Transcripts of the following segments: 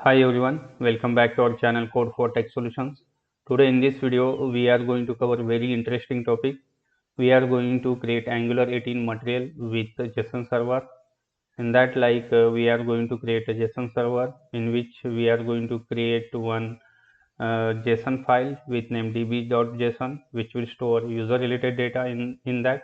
Hi everyone, welcome back to our channel Code for Tech Solutions. Today in this video we are going to cover a very interesting topic. We are going to create Angular 18 material with JSON server. In that we are going to create a JSON server in which we are going to create one JSON file with name db.json which will store user related data in that.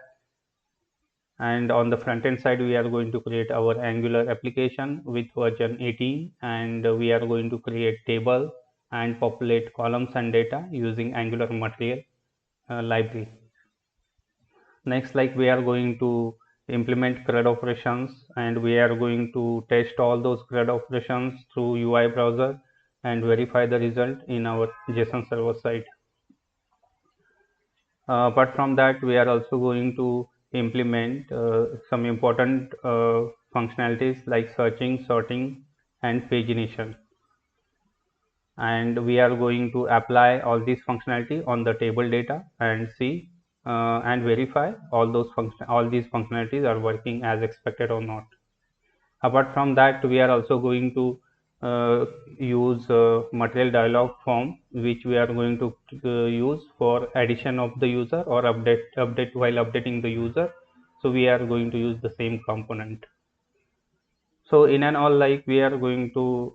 And on the front end side we are going to create our Angular application with version 18, and we are going to create table and populate columns and data using Angular material library. Next, we are going to implement CRUD operations, and we are going to test all those CRUD operations through UI browser and verify the result in our JSON server side. Apart from that, we are also going to implement some important functionalities like searching, sorting, and pagination. And we are going to apply all these functionality on the table data and see and verify all these functionalities are working as expected or not. Apart from that, we are also going to use material dialog form, which we are going to use for addition of the user or update while updating the user. So we are going to use the same component. So in and all, we are going to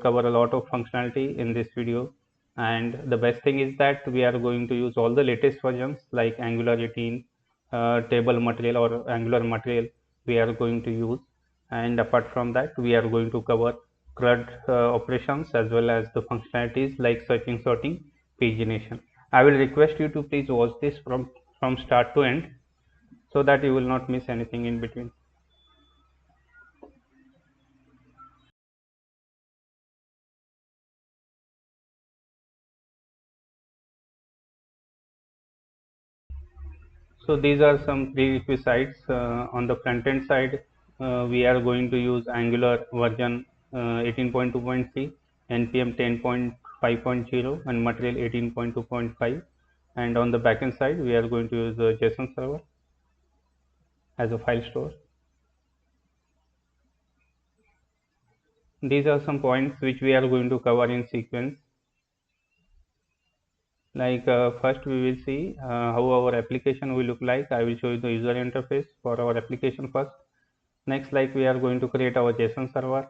cover a lot of functionality in this video, and the best thing is that we are going to use all the latest versions like Angular 18, table material or Angular material we are going to use. And apart from that, we are going to cover CRUD operations as well as the functionalities like searching, sorting, pagination. I will request you to please watch this from start to end so that you will not miss anything in between. So these are some prerequisites. On the front end side, we are going to use Angular version 18.2.3, npm 10.5.0, and Material 18.2.5. And on the backend side, we are going to use the JSON server as a file store. These are some points which we are going to cover in sequence. First we will see how our application will look like. I will show you the user interface for our application first. Next, we are going to create our JSON server,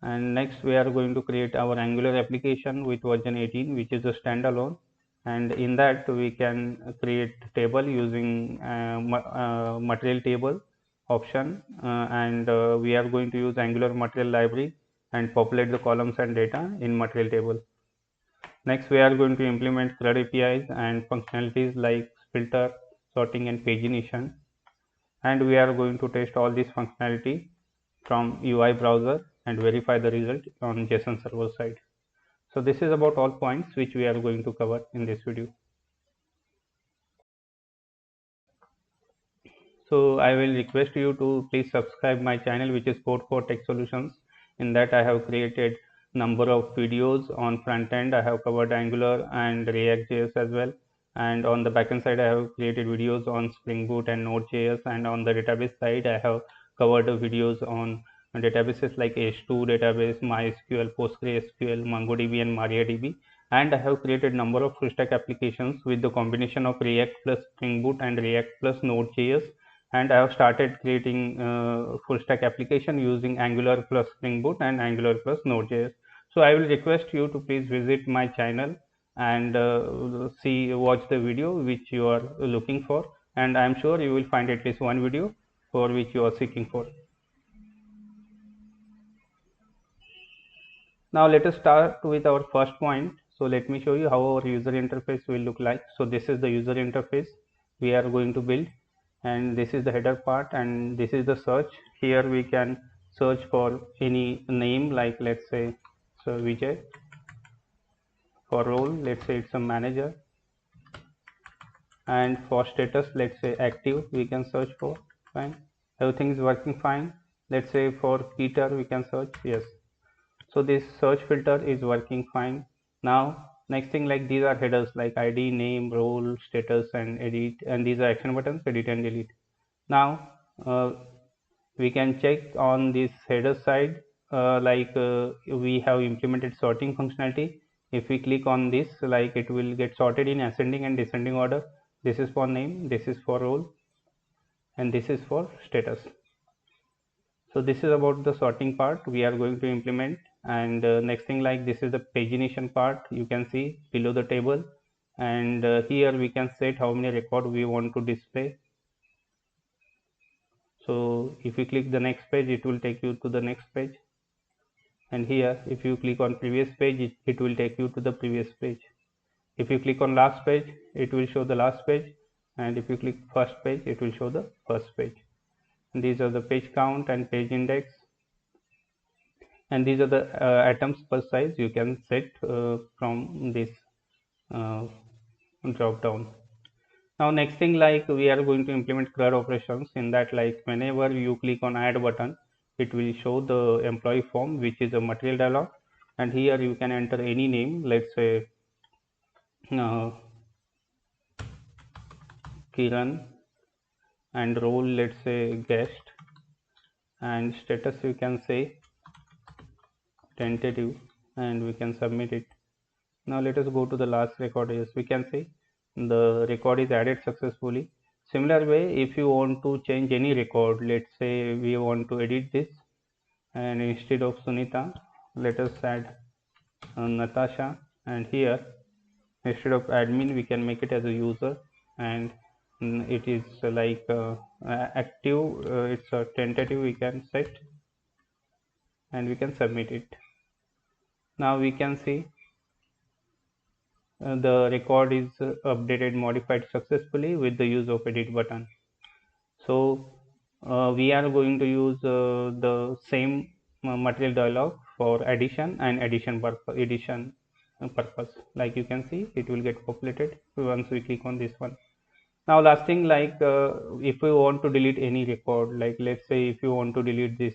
and next we are going to create our Angular application with version 18, which is a standalone, and in that we can create table using material table option, and we are going to use Angular material library and populate the columns and data in material table. Next, we are going to implement CRUD APIs and functionalities like filter, sorting, and pagination. And we are going to test all this functionality from UI browser and verify the result on JSON server side. So this is about all points which we are going to cover in this video. So I will request you to please subscribe my channel, which is Code for Tech Solutions. In that I have created number of videos on front end. I have covered Angular and React.js as well, and on the backend side I have created videos on Spring Boot and Node.js, and on the database side I have covered videos on databases like H2 database, MySQL, PostgreSQL, MongoDB, and MariaDB. And I have created number of full stack applications with the combination of React plus Spring Boot and React plus Node.js, and I have started creating full stack application using Angular plus Spring Boot and Angular plus Node.js. So I will request you to please visit my channel and watch the video which you are looking for, and I am sure you will find at least one video for which you are seeking for. Now let us start with our first point. So let me show you how our user interface will look like. So this is the user interface we are going to build, and this is the header part, and this is the search. Here we can search for any name, like let's say so Vijay. For role, let's say it's a manager, and for status, let's say active, we can search for. Fine, everything is working fine. Let's say for Peter we can search, yes. So this search filter is working fine. Now next thing, these are headers like ID, name, role, status, and edit, and these are action buttons, edit and delete. Now we can check on this header side we have implemented sorting functionality. If we click on this, like it will get sorted in ascending and descending order. This is for name, this is for role, and this is for status. So this is about the sorting part we are going to implement. And next thing, like this is the pagination part. You can see below the table, and here we can set how many record we want to display. So if you click the next page, it will take you to the next page, and here if you click on previous page, it will take you to the previous page. If you click on last page, it will show the last page, and if you click first page, it will show the first page. And these are the page count and page index, and these are the items per size you can set from this uh, drop down. Now next thing, like we are going to implement CRUD operations. In that, like whenever you click on add button, it will show the employee form, which is a material dialog, and here you can enter any name, let's say uh, Kiran, and role, let's say guest, and status you can say tentative, and we can submit it. Now let us go to the last record. Yes, we can see the record is added successfully. Similar way, if you want to change any record, let's say we want to edit this, and instead of Sunita, let us add Natasha, and here instead of admin we can make it as a user, and it is active, it's a tentative, we can set, and we can submit it. Now we can see the record is updated, modified successfully with the use of edit button. So we are going to use the same material dialog for addition and addition purpose. Like you can see, it will get populated once we click on this one. Now last thing, like if we want to delete any record, like let's say if you want to delete this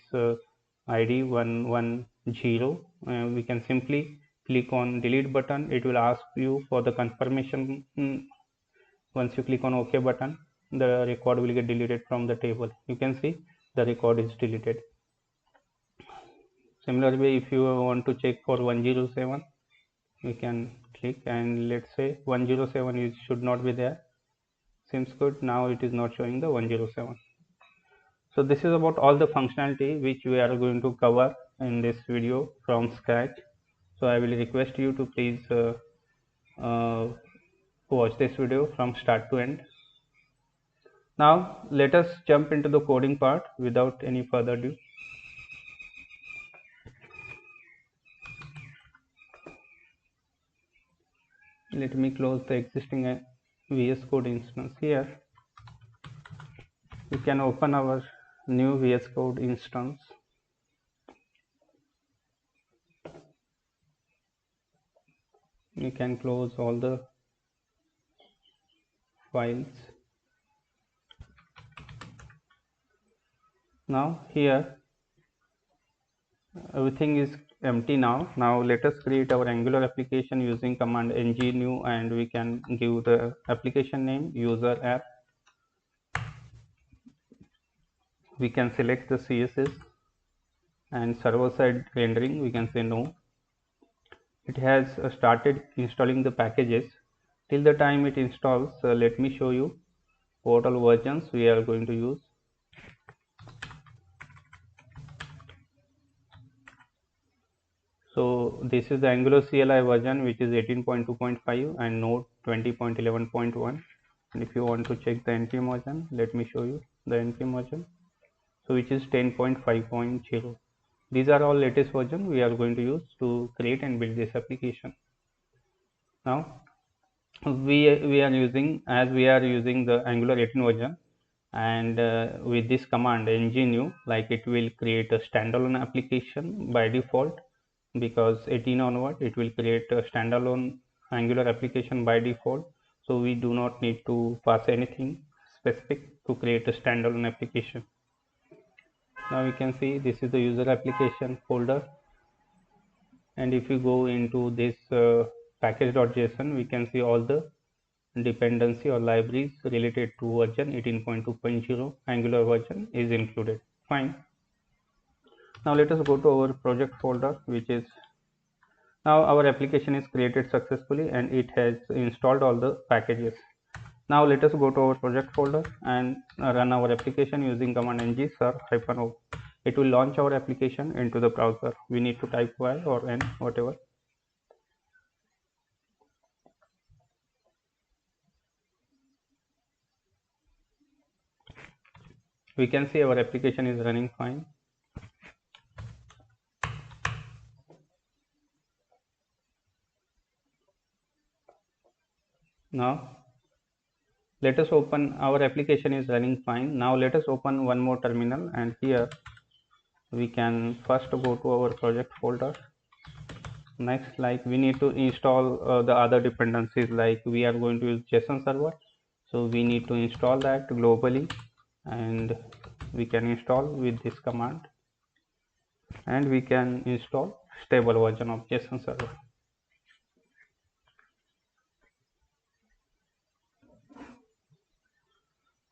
id 110, we can simply click on delete button. It will ask you for the confirmation. Once you click on OK button, the record will get deleted from the table. You can see the record is deleted. Similar way, if you want to check for 107, we can click, and let's say 107 is should not be there. Seems good. Now it is not showing the 107. So this is about all the functionality which we are going to cover in this video from scratch. So I will request you to please watch this video from start to end. Now let us jump into the coding part without any further ado. Let me close the existing VS Code instance here. We can open our new VS Code instance. We can close all the files. Now here everything is empty now. Now let us create our Angular application using command ng-new, and we can give the application name user app. We can select the CSS, and server side rendering we can say no. It has started installing the packages. Till the time it installs, let me show you what all versions we are going to use. So this is the Angular CLI version, which is 18.2.5 and Node 20.11.1. And if you want to check the npm version, let me show you the npm version, so which is 10.5.0. These are all latest version we are going to use to create and build this application. Now we are using, as we are using the Angular 18 version, and with this command ng-new, like it will create a standalone application by default, because 18 onward it will create a standalone Angular application by default. So we do not need to pass anything specific to create a standalone application. Now we can see this is the user application folder, and if you go into this package.json, we can see all the dependency or libraries related to version 18.2.0 Angular version is included. Fine. Now let us go to our project folder, which is now our application is created successfully and it has installed all the packages. Now let us go to our project folder and run our application using command ng -o. It will launch our application into the browser. We need to type y or n, whatever. We can see our application is running fine. Now let us open, our application is running fine. Now let us open one more terminal, and here we can first go to our project folder. Next, like we need to install the other dependencies, like we are going to use JSON server, so we need to install that globally, and we can install with this command, and we can install stable version of JSON server.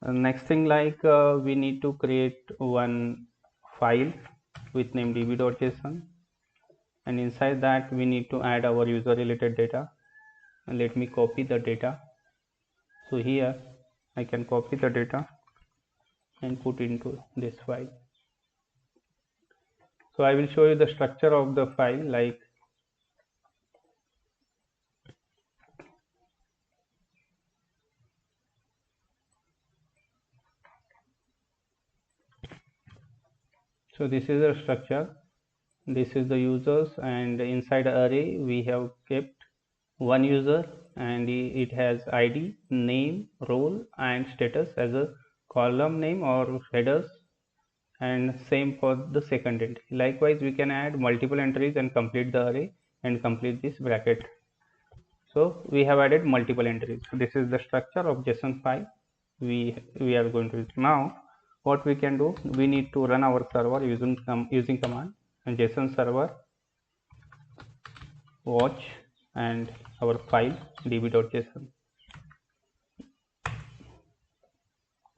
Next thing, like we need to create one file with name db.json, and inside that we need to add our user related data. And let me copy the data. So here I can copy the data and put into this file. So I will show you the structure of the file. Like so this is the structure. This is the users, and inside array we have kept one user, and it has id, name, role and status as a column name or headers, and same for the second entry. Likewise, we can add multiple entries and complete the array and complete this bracket. So we have added multiple entries. This is the structure of JSON file we are going to use. Now what we can do, we need to run our server using command and JSON server watch and our file db.json.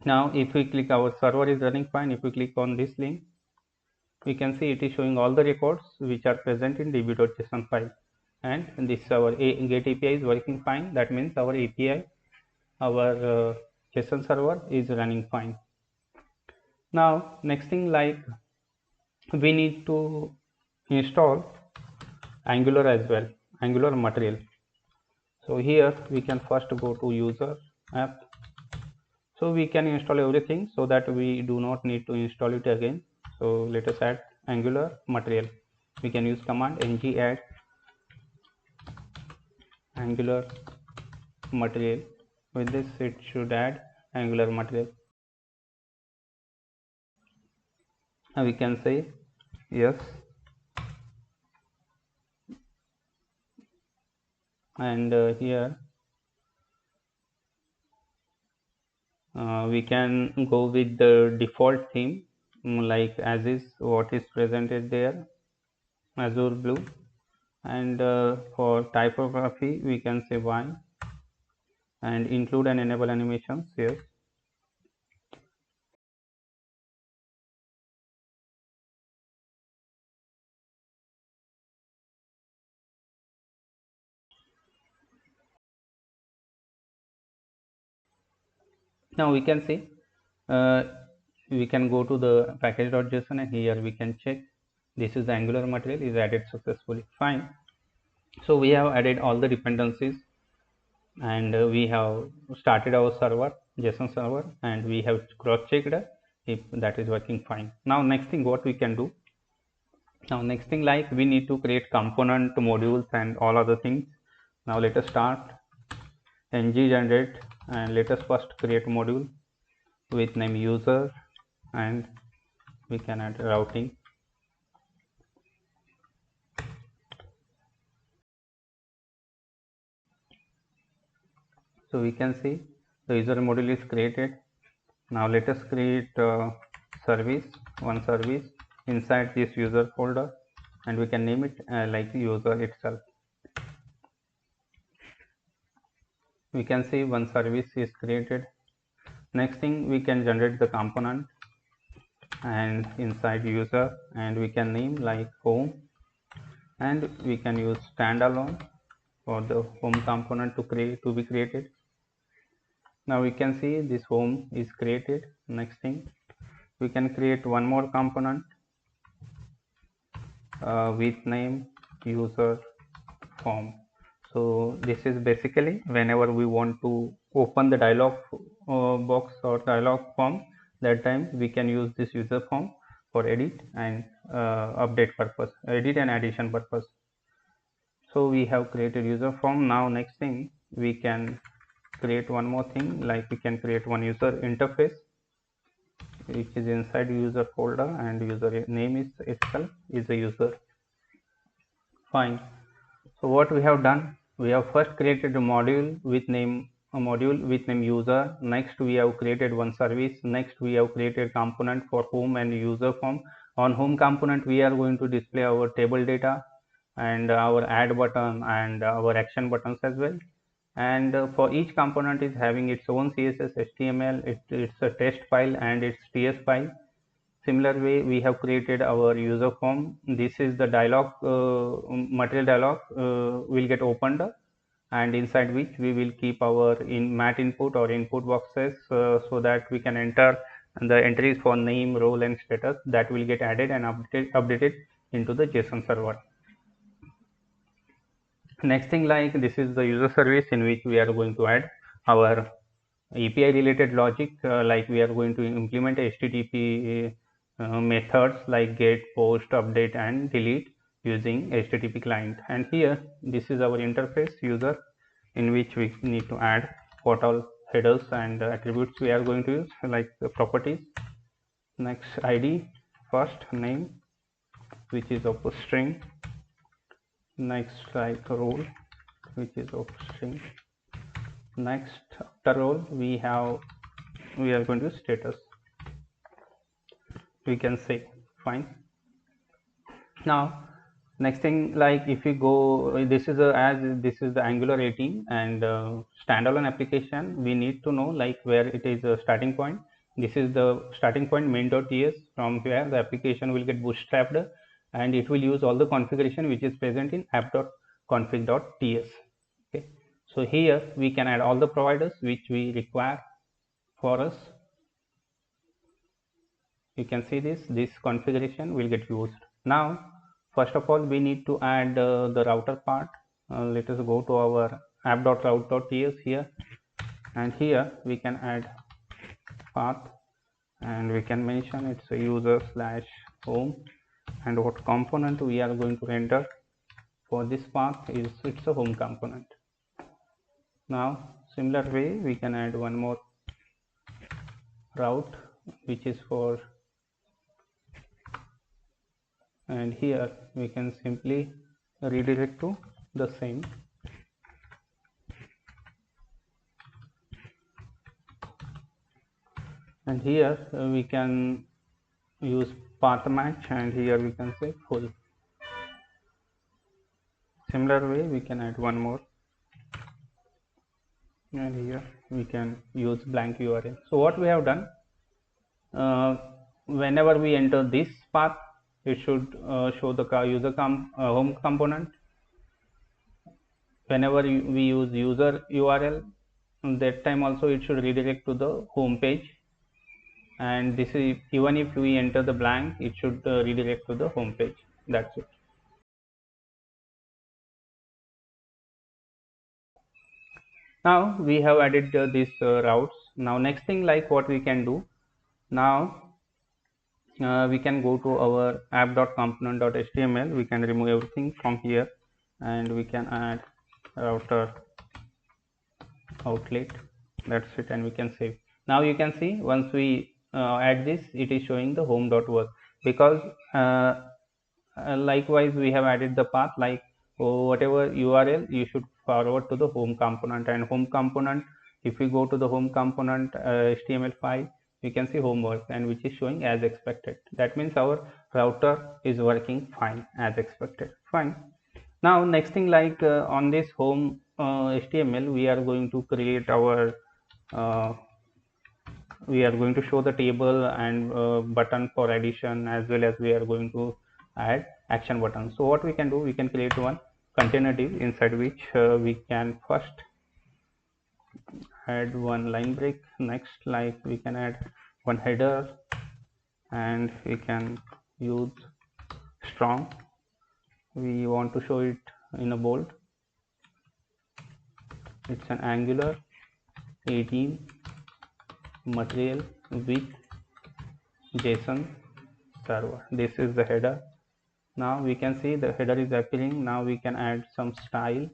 Now if we click, our server is running fine. If we click on this link, we can see it is showing all the records which are present in db.json file, and this our get API is working fine. That means our API, our JSON server is running fine. Now next thing, like we need to install Angular as well, Angular material. So here we can first go to user app. So we can install everything so that we do not need to install it again. So let us add Angular material. We can use command ng add Angular material. With this it should add Angular material. Now we can say yes, and here we can go with the default theme, like as is what is presented there, Azure blue, and for typography we can say y, and include and enable animations here. Now we can see we can go to the package.json, and here we can check this is the Angular material is added successfully. Fine. So we have added all the dependencies, and we have started our server, JSON server, and we have cross-checked if that is working fine. Now next thing what we can do, now next thing, like we need to create component modules and all other things. Now let us start ng generate, and let us first create module with name user, and we can add routing. So we can see the user module is created. Now let us create service, one service inside this user folder, and we can name it like user itself. We can see one service is created. Next thing, we can generate the component. and inside user, and we can name like home, and we can use standalone for the home component to be created. Now we can see this home is created. Next thing, we can create one more component with name user form. So this is basically whenever we want to open the dialog box or dialog form, that time we can use this user form for edit and update purpose, edit and addition purpose. So we have created user form. Now next thing, we can create one more thing, like we can create one user interface which is inside user folder, and user name is itself is a user. Fine. So what we have done, we have first created a module with name user. Next we have created one service. Next we have created component for home and user form. On home component we are going to display our table data and our add button and our action buttons as well. And for each component is having its own CSS, HTML, it's a test file and its TS file. Similar way, we have created our user form. This is the dialog, material dialog will get opened, and inside which we will keep our mat input or input boxes, so that we can enter the entries for name, role and status that will get added and updated into the JSON server. Next thing, like this is the user service in which we are going to add our API related logic, like we are going to implement HTTP methods like get, post, update and delete using HTTP client. And here this is our interface user, in which we need to add what all headers and attributes we are going to use, like the properties. Next, ID, first name which is of string. Next, like role which is of string. Next, after role we are going to status, we can say. Fine. Now next thing, like if we go, this is the Angular 18 and standalone application, we need to know like where it is a starting point. This is the starting point main.ts, from where the application will get bootstrapped, and it will use all the configuration which is present in app.config.ts. Okay, so here we can add all the providers which we require for us. You can see this configuration will get used. Now first of all, we need to add the router part. Let us go to our app.route.ts here, and here we can add path, and we can mention it's a user/home, and what component we are going to enter for this path is it's a home component. Now similar way, we can add one more route which is for, and here we can simply redirect to the same. And here we can use path match, and here we can say full. Similar way, we can add one more, and here we can use blank URL. So what we have done, whenever we enter this path, it should show the user home component. Whenever we use user URL, that time also it should redirect to the home page, and this is even if we enter the blank, it should redirect to the home page. That's it. Now we have added these routes. Now next thing, like what we can do now, we can go to our app.component.html. We can remove everything from here, and we can add router outlet. That's it, and we can save. Now you can see once we add this, it is showing the home.work, because likewise we have added the path, like whatever URL you should forward to the home component, and home component, if we go to the home component HTML file, you can see homework, and which is showing as expected. That means our router is working fine as expected. Fine. Now next thing, like on this home HTML, we are going to create our we are going to show the table and button for addition, as well as we are going to add action button. So what we can do, we can create one container div inside which we can first add one line break. Next, like we can add one header, and we can use strong. We want to show it in a bold. It's an Angular 18 material with JSON server. This is the header. Now we can see the header is appearing. Now we can add some style,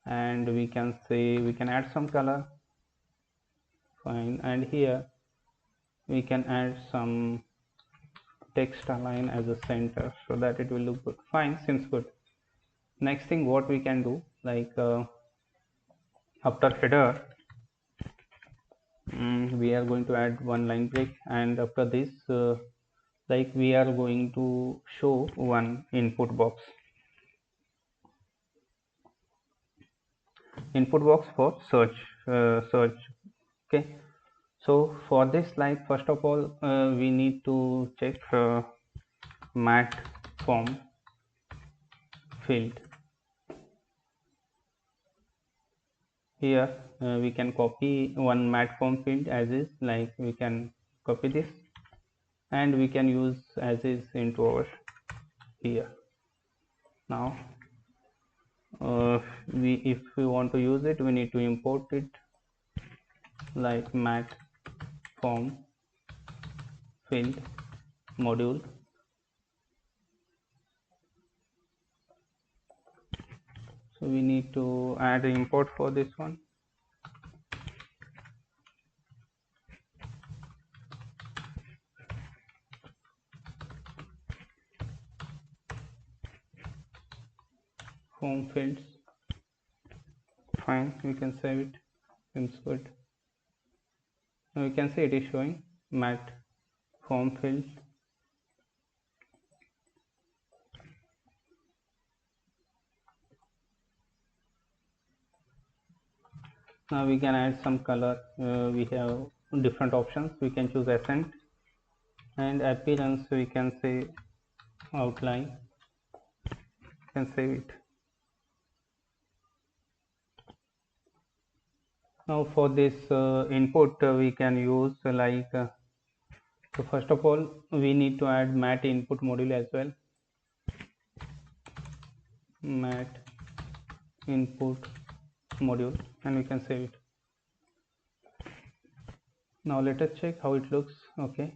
and we can say we can add some color. Fine. And here we can add some text align as a center so that it will look good. Fine, seems good. Next thing what we can do, like after header, we are going to add one line break, and after this like we are going to show one input box for search. Okay, so for this, like first of all we need to check mat form field. Here we can copy one mat form field as is, like we can copy this and we can use as is into our here. Now if we want to use it, we need to import it, like mat form field module. So we need to add an import for this one. Form fields. Fine, we can save it. Seems good. Now we can see it is showing mat form fields. Now we can add some color. We have different options. We can choose accent, and appearance we can say outline. You can save it. Now for this input we can use like so first of all we need to add mat input module as well. Mat input module, and we can save it. Now let us check how it looks. Okay,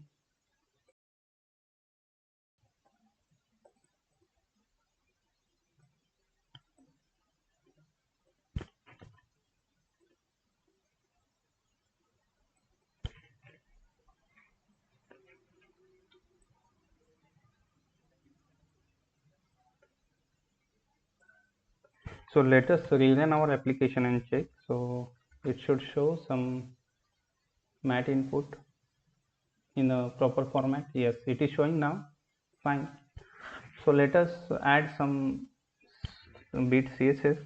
so let us rerun our application and check. So it should show some mat input in a proper format. Yes, it is showing now. Fine. So let us add some bit CSS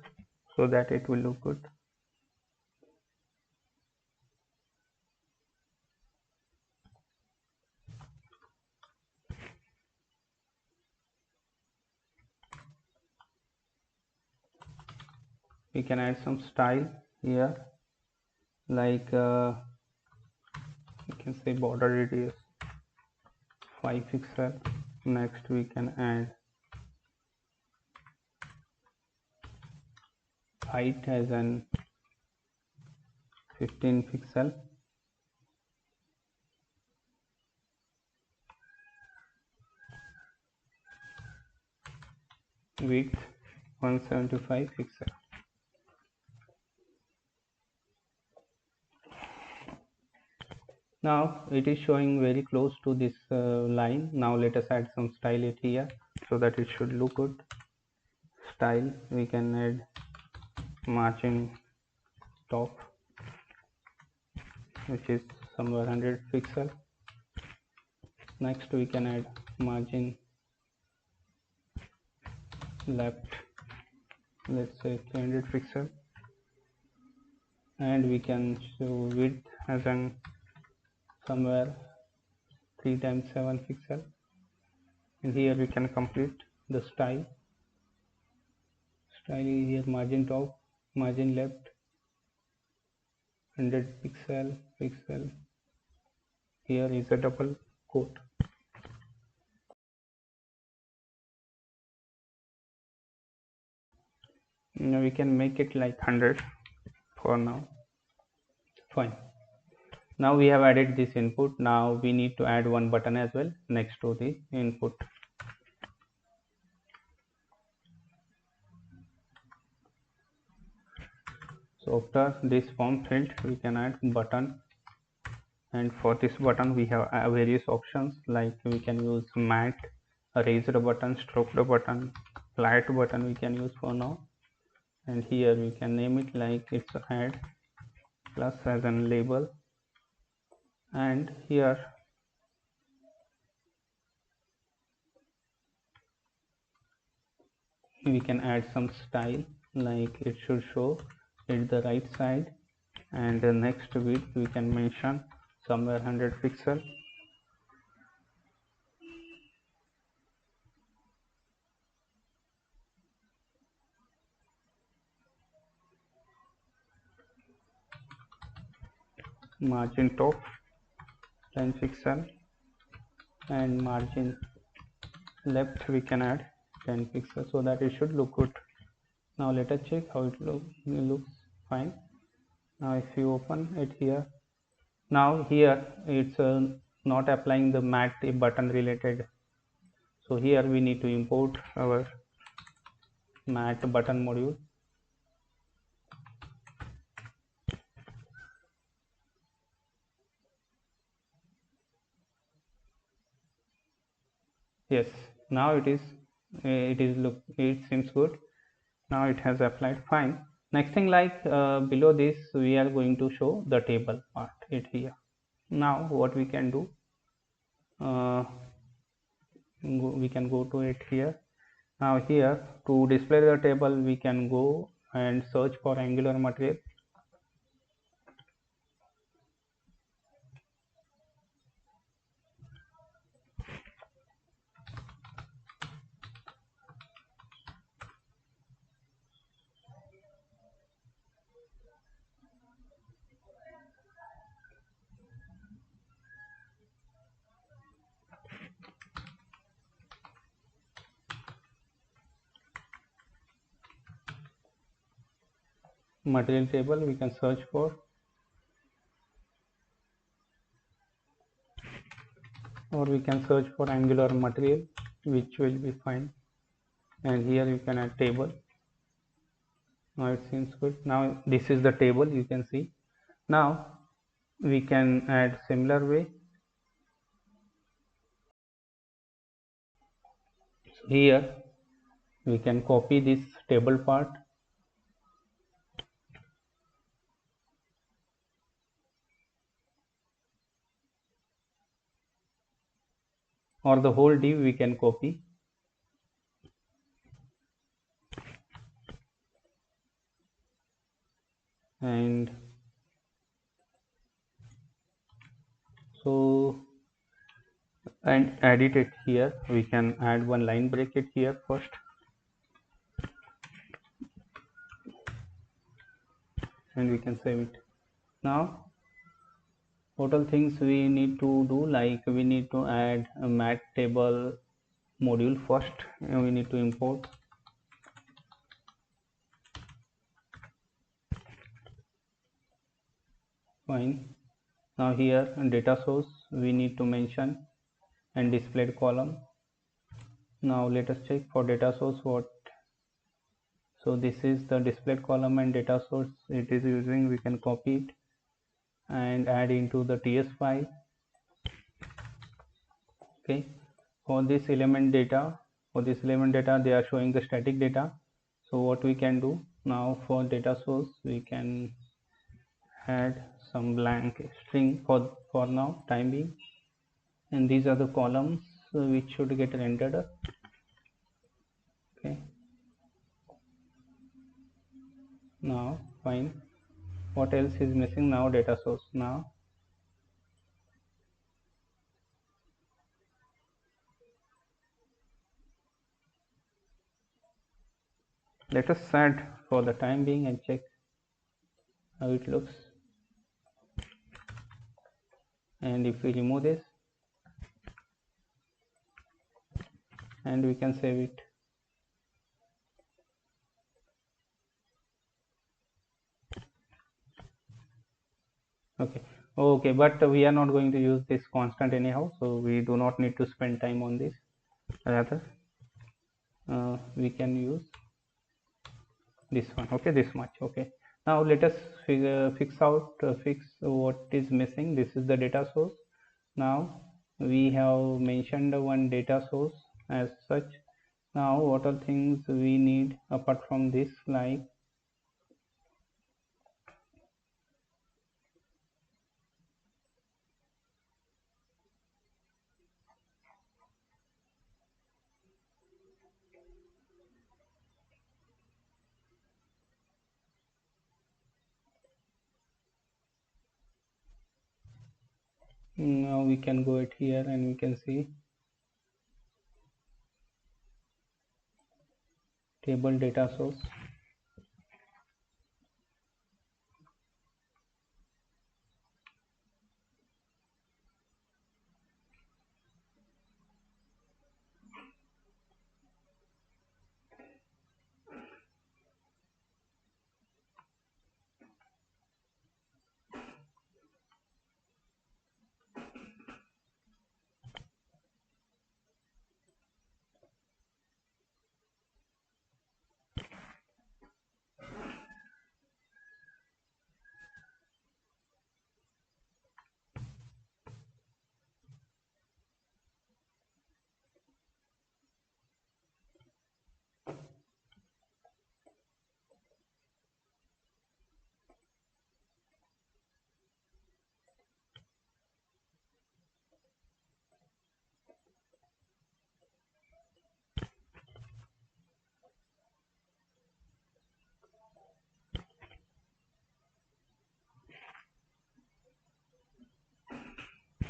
so that it will look good. We can add some style here, like we can say border radius 5 pixel. Next we can add height as an 15 pixel. Width 175 pixel. Now it is showing very close to this line. Now let us add some style it here so that it should look good. Style, we can add margin top, which is somewhere 100 pixel. Next we can add margin left, let's say 300 pixel, and we can show width as an somewhere 3 times 7 pixel, and here we can complete the style is here, margin top, margin left, 100 pixel, here is a double quote. Now we can make it like 100 for now. Fine. Now we have added this input. Now we need to add one button as well next to the input. So after this form field we can add button, and for this button we have various options, like we can use matte, raised button, stroked button, flat button we can use for now. And here we can name it like it's add plus as an label, and here we can add some style, like it should show at the right side, and the next width we can mention somewhere 100 pixel. Margin top 10 pixel, and margin left we can add 10 pixels, so that it should look good. Now let us check how it looks fine. Now if you open it here, now here it's not applying the matte button related, so here we need to import our matte button module. Yes, now it seems good. Now it has applied fine. Next thing, like below this we are going to show the table part it here. Now what we can do, we can go to it here. Now here to display the table we can go and search for Angular material. Material table we can search for, or we can search for Angular material, which will be fine. And here you can add table. Now it seems good. Now this is the table you can see. Now we can add similar way. So here we can copy this table part, or the whole div we can copy, and so and edit it here. We can add one line break it here first, and we can save it. Now what all things we need to do, like we need to add a mat table module first, and we need to import. Fine. Now here data source we need to mention, and displayed column. Now let us check for data source what. So this is the displayed column and data source it is using. We can copy it and add into the TS file. Okay, for this element data they are showing the static data. So what we can do now, for data source we can add some blank string for now time being, and these are the columns which should get rendered up. Okay, now fine. What else is missing? Now data source. Now Let us add for the time being and check how it looks. And if we remove this, and we can save it. Okay, but we are not going to use this constant anyhow, so we do not need to spend time on this. Rather, we can use this one. Okay, this much. Okay, now let us fix what is missing. This is the data source. Now we have mentioned one data source as such. Now what are things we need apart from this, like now we can go it here and we can see table data source.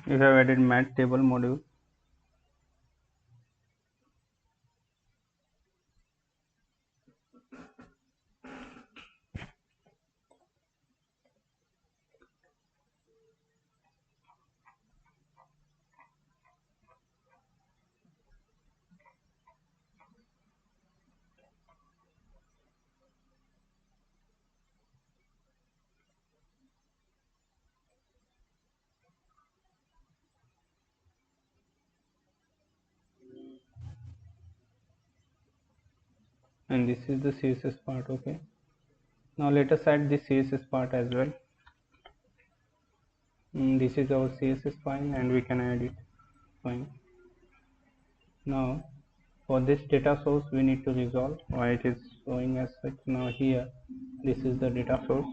We have added mat table module. And this is the CSS part. Okay, now let us add this CSS part as well. This is our CSS file and we can add it. Fine. Now for this data source we need to resolve why it is showing as such. Now here this is the data source.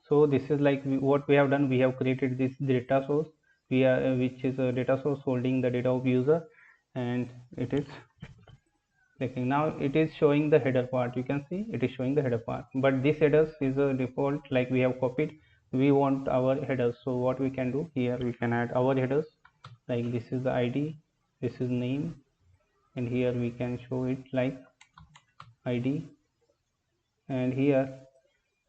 So this is like what we have done. We have created this data source, which is a data source holding the data of user, and it is clicking. Now it is showing the header part. You can see it is showing the header part, but this headers is a default, like we have copied. We want our headers, so what we can do here, we can add our headers, like this is the id, this is name, and here we can show it like id, and here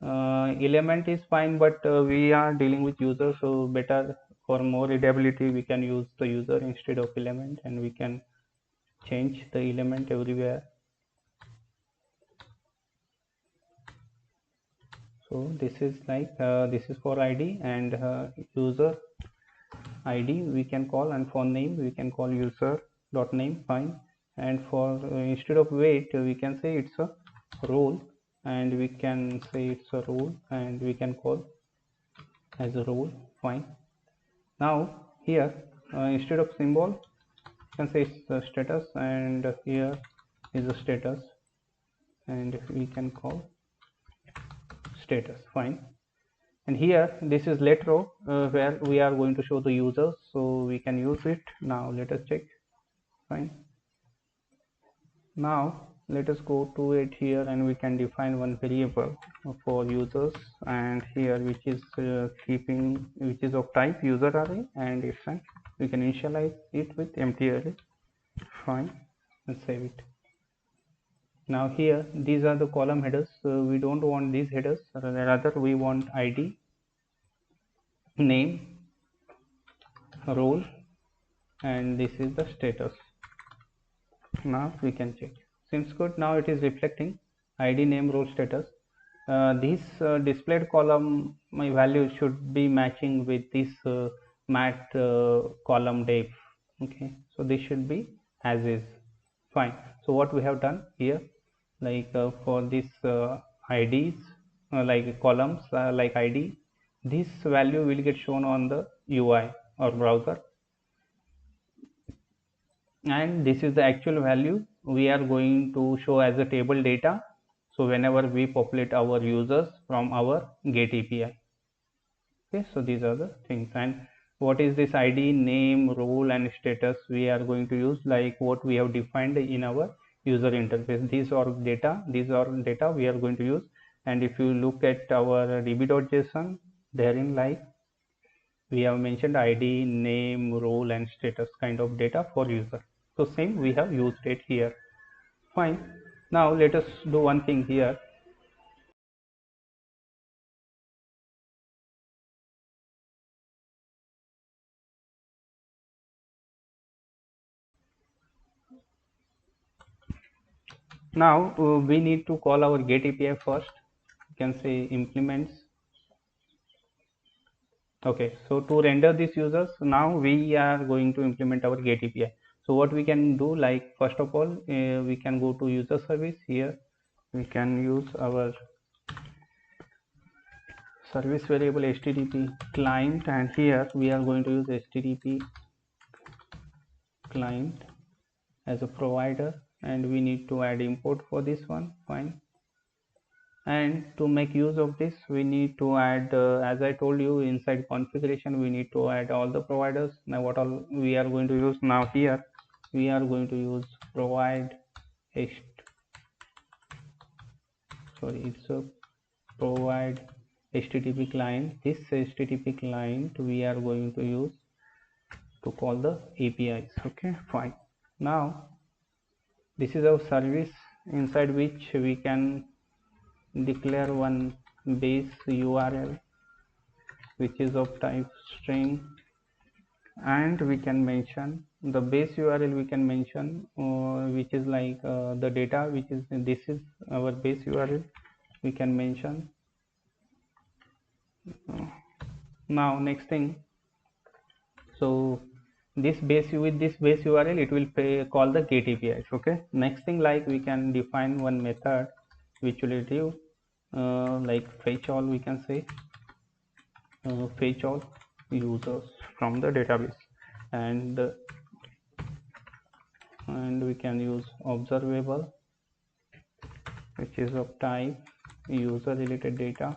element is fine, but we are dealing with user, so better for more readability we can use the user instead of element, and we can change the element everywhere. So this is like this is for id, and user id we can call, and for name we can call user dot name, fine. And for instead of weight we can say it's a role, and we can say it's a role, and we can call as a role, fine. Now here instead of symbol you can say it's the status, and here is the status, and we can call status, fine. And here this is let row, where we are going to show the users, so we can use it. Now let us check, fine. Now let us go to it here, and we can define one variable for users, and here which is which is of type user array, and it's we can initialize it with empty array, fine, and save it. Now here these are the column headers, so we don't want these headers, rather we want id, name, role, and this is the status. Now we can check, seems good. Now it is reflecting id, name, role, status. This displayed column, my value should be matching with this mat column def, okay, so this should be as is, fine. So what we have done here, like for this ids, like columns, like id, this value will get shown on the ui or browser, and this is the actual value we are going to show as a table data, so whenever we populate our users from our get api. Okay, so these are the things. And what is this id, name, role, and status we are going to use, like what we have defined in our user interface. These are data we are going to use. And if you look at our db.json, therein like we have mentioned id, name, role, and status kind of data for user, so same we have used it here, fine. Now let us do one thing here. Now we need to call our get api first. You can say implements. Okay, so to render these users, now we are going to implement our get api. So what we can do, like first of all we can go to user service. Here we can use our service variable http client, and here we are going to use http client as a provider, and we need to add import for this one, fine. And to make use of this we need to add as I told you, inside configuration we need to add all the providers. Now what all we are going to use, now here we are going to use provide it's a provide http client. This http client we are going to use to call the apis, okay, fine. Now this is our service, inside which we can declare one base url which is of type string, and we can mention the base url, we can mention which is like the data which is, this is our base url, we can mention. Now next thing, so this base, with this base url it will call the get apis, okay. Next thing, like we can define one method which will retrieve like fetch all, we can say fetch all users from the database, and we can use observable which is of type user related data,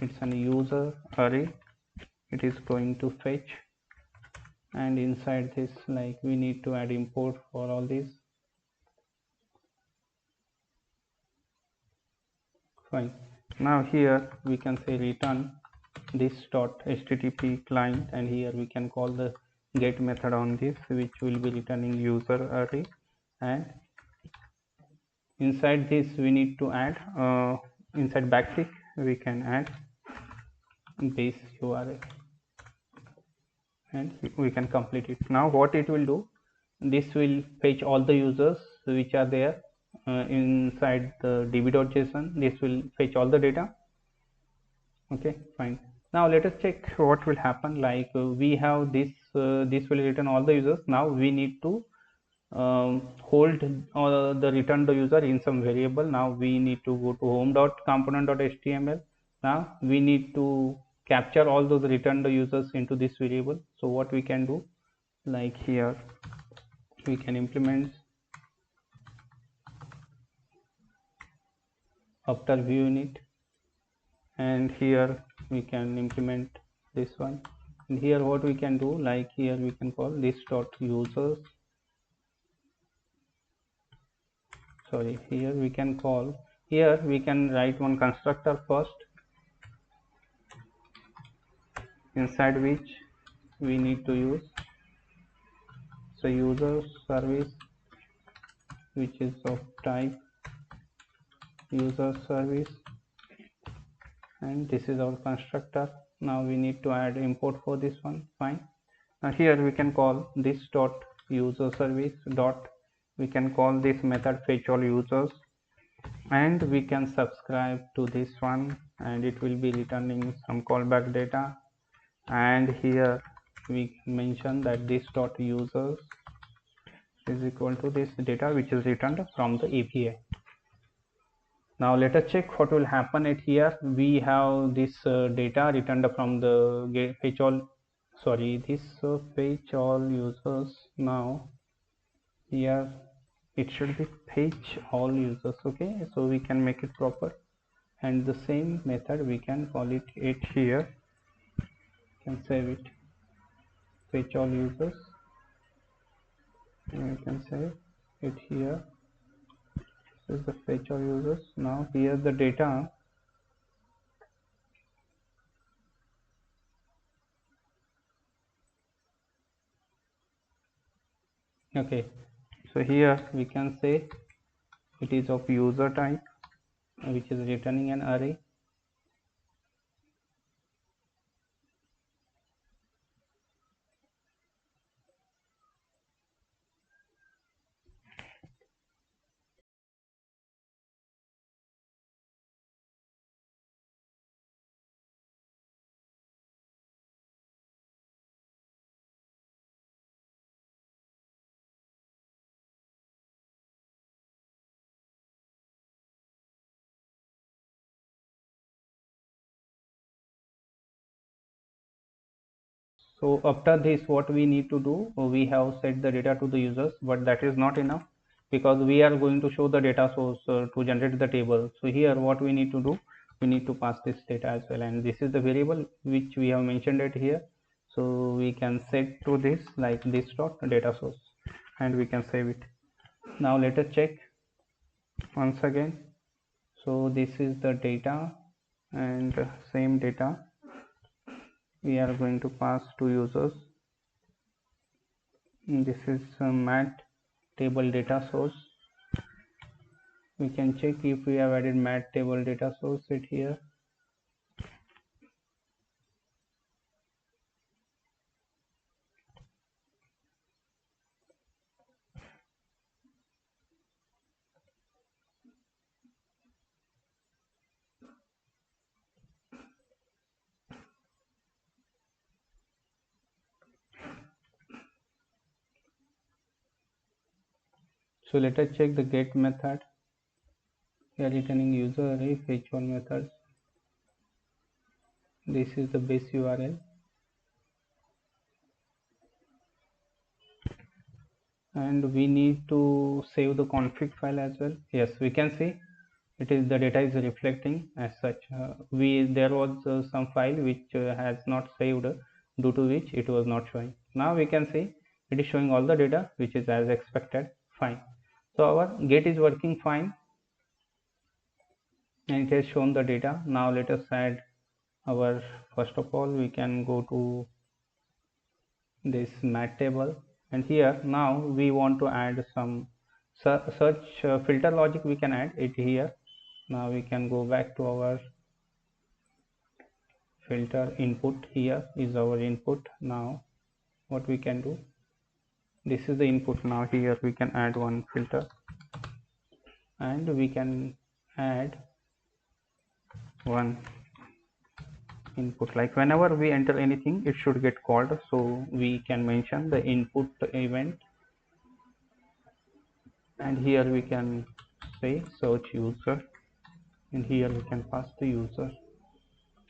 it's an user array. It is going to fetch, and inside this, like, we need to add import for all these. Fine. Now here we can say return this dot http client, and here we can call the get method on this, which will be returning user array, and inside this we need to add inside backtick we can add this URL, and we can complete it. Now what it will do, this will fetch all the users which are there inside the db.json. This will fetch all the data. Okay, fine. Now let us check what will happen. Like we have this, this will return all the users. Now we need to hold the return the user in some variable. Now we need to go to home.component.html. Now we need to capture all those return the users into this variable. So what we can do, like here we can implement after view unit, and here we can implement this one. And here what we can do, like here we can call this dot users, sorry, here we can call, here we can write one constructor first, inside which we need to use so user service, which is of type user service, and this is our constructor. Now we need to add import for this one. Fine. Now here we can call this dot user service dot, we can call this method fetch all users, and we can subscribe to this one, and it will be returning some callback data. And here we mention that this dot users is equal to this data which is returned from the API. Now let us check what will happen at here. We have this data returned from the fetch all, sorry, this fetch all users. Now here it should be fetch all users. Okay, so we can make it proper, and the same method we can call it here, can save it, fetch all users, and we can save it here. This is the fetch all users. Now here the data, okay, so here we can say it is of user type, which is returning an array. So after this, what we need to do, we have set the data to the users, but that is not enough, because we are going to show the data source to generate the table. So here what we need to do, we need to pass this data as well, and this is the variable which we have mentioned it here. So we can set to this like this dot data source, and we can save it. Now let us check once again. So this is the data, and same data we are going to pass to users. This is mat table data source. We can check if we have added mat table data source it here. So let us check the get method. We are returning user array fetch all methods. This is the base URL, and we need to save the config file as well. Yes, we can see it is the data is reflecting as such. There was some file which has not saved, due to which it was not showing. Now we can see it is showing all the data which is as expected. Fine. So our get is working fine and it has shown the data. Now let us add our, first of all we can go to this mat table, and here now we want to add some search filter logic. We can add it here. Now we can go back to our filter input. Here is our input. Now what we can do, this is the input. Now here we can add one filter and we can add one input, like whenever we enter anything it should get called. So we can mention the input event, and here we can say search user, and here we can pass the user,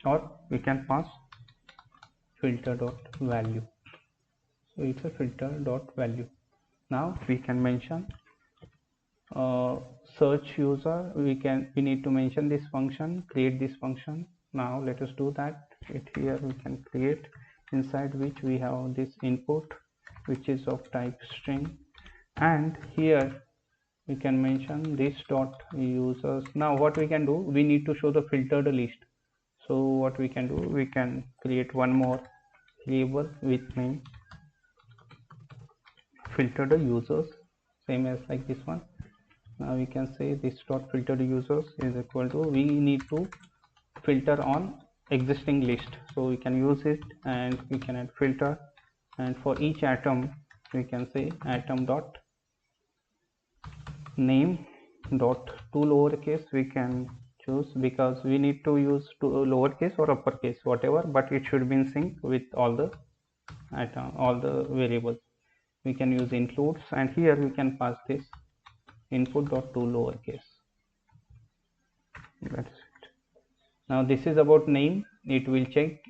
or we can pass filter dot value. So it's a filter dot value. Now we can mention search user. We need to mention this function, create this function. Now let us do that. Here we can create, inside which we have this input which is of type string, and here we can mention this dot users. Now what we can do, we need to show the filtered list. So what we can do, we can create one more variable with name filtered users, same as like this one. Now we can say this dot filtered users is equal to, we need to filter on existing list, so we can use it, and we can add filter, and for each atom we can say atom dot name dot to lowercase. We can choose, because we need to use to lowercase or uppercase, whatever, but it should be in sync with all the atom, all the variables. We can use includes, and here we can pass this input dot to lowercase. That's it. Now this is about name. It will check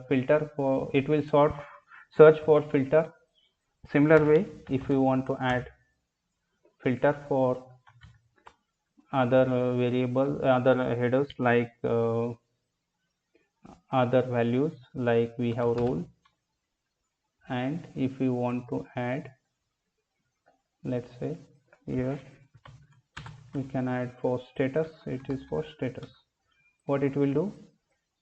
filter for, it will search for filter. Similar way, if we want to add filter for other variable, other headers, like other values, like we have role, and if we want to add, let's say here we can add for status, it is for status. What it will do,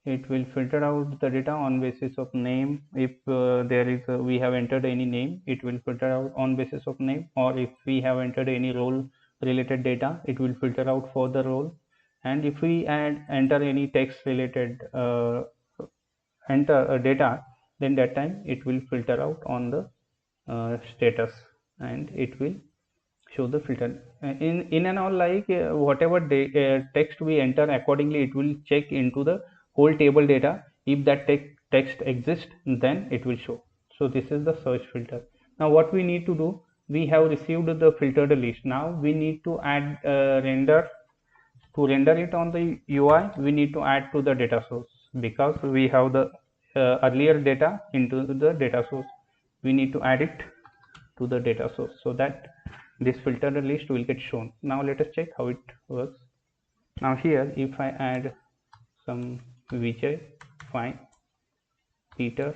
it will filter out the data on basis of name. If there is we have entered any name, it will filter out on basis of name, or if we have entered any role related data, it will filter out for the role. And if we enter any text related data, then that time it will filter out on the status, and it will show the filter in and all, like whatever text we enter, accordingly it will check into the whole table data. If that text exists, then it will show. So this is the search filter. Now what we need to do, we have received the filtered list. Now we need to add render. To render it on the UI, we need to add to the data source, because we have the earlier data into the data source. We need to add it to the data source, so that this filtered list will get shown. Now let us check how it works. Now here, if I add some Vijay, fine, Peter,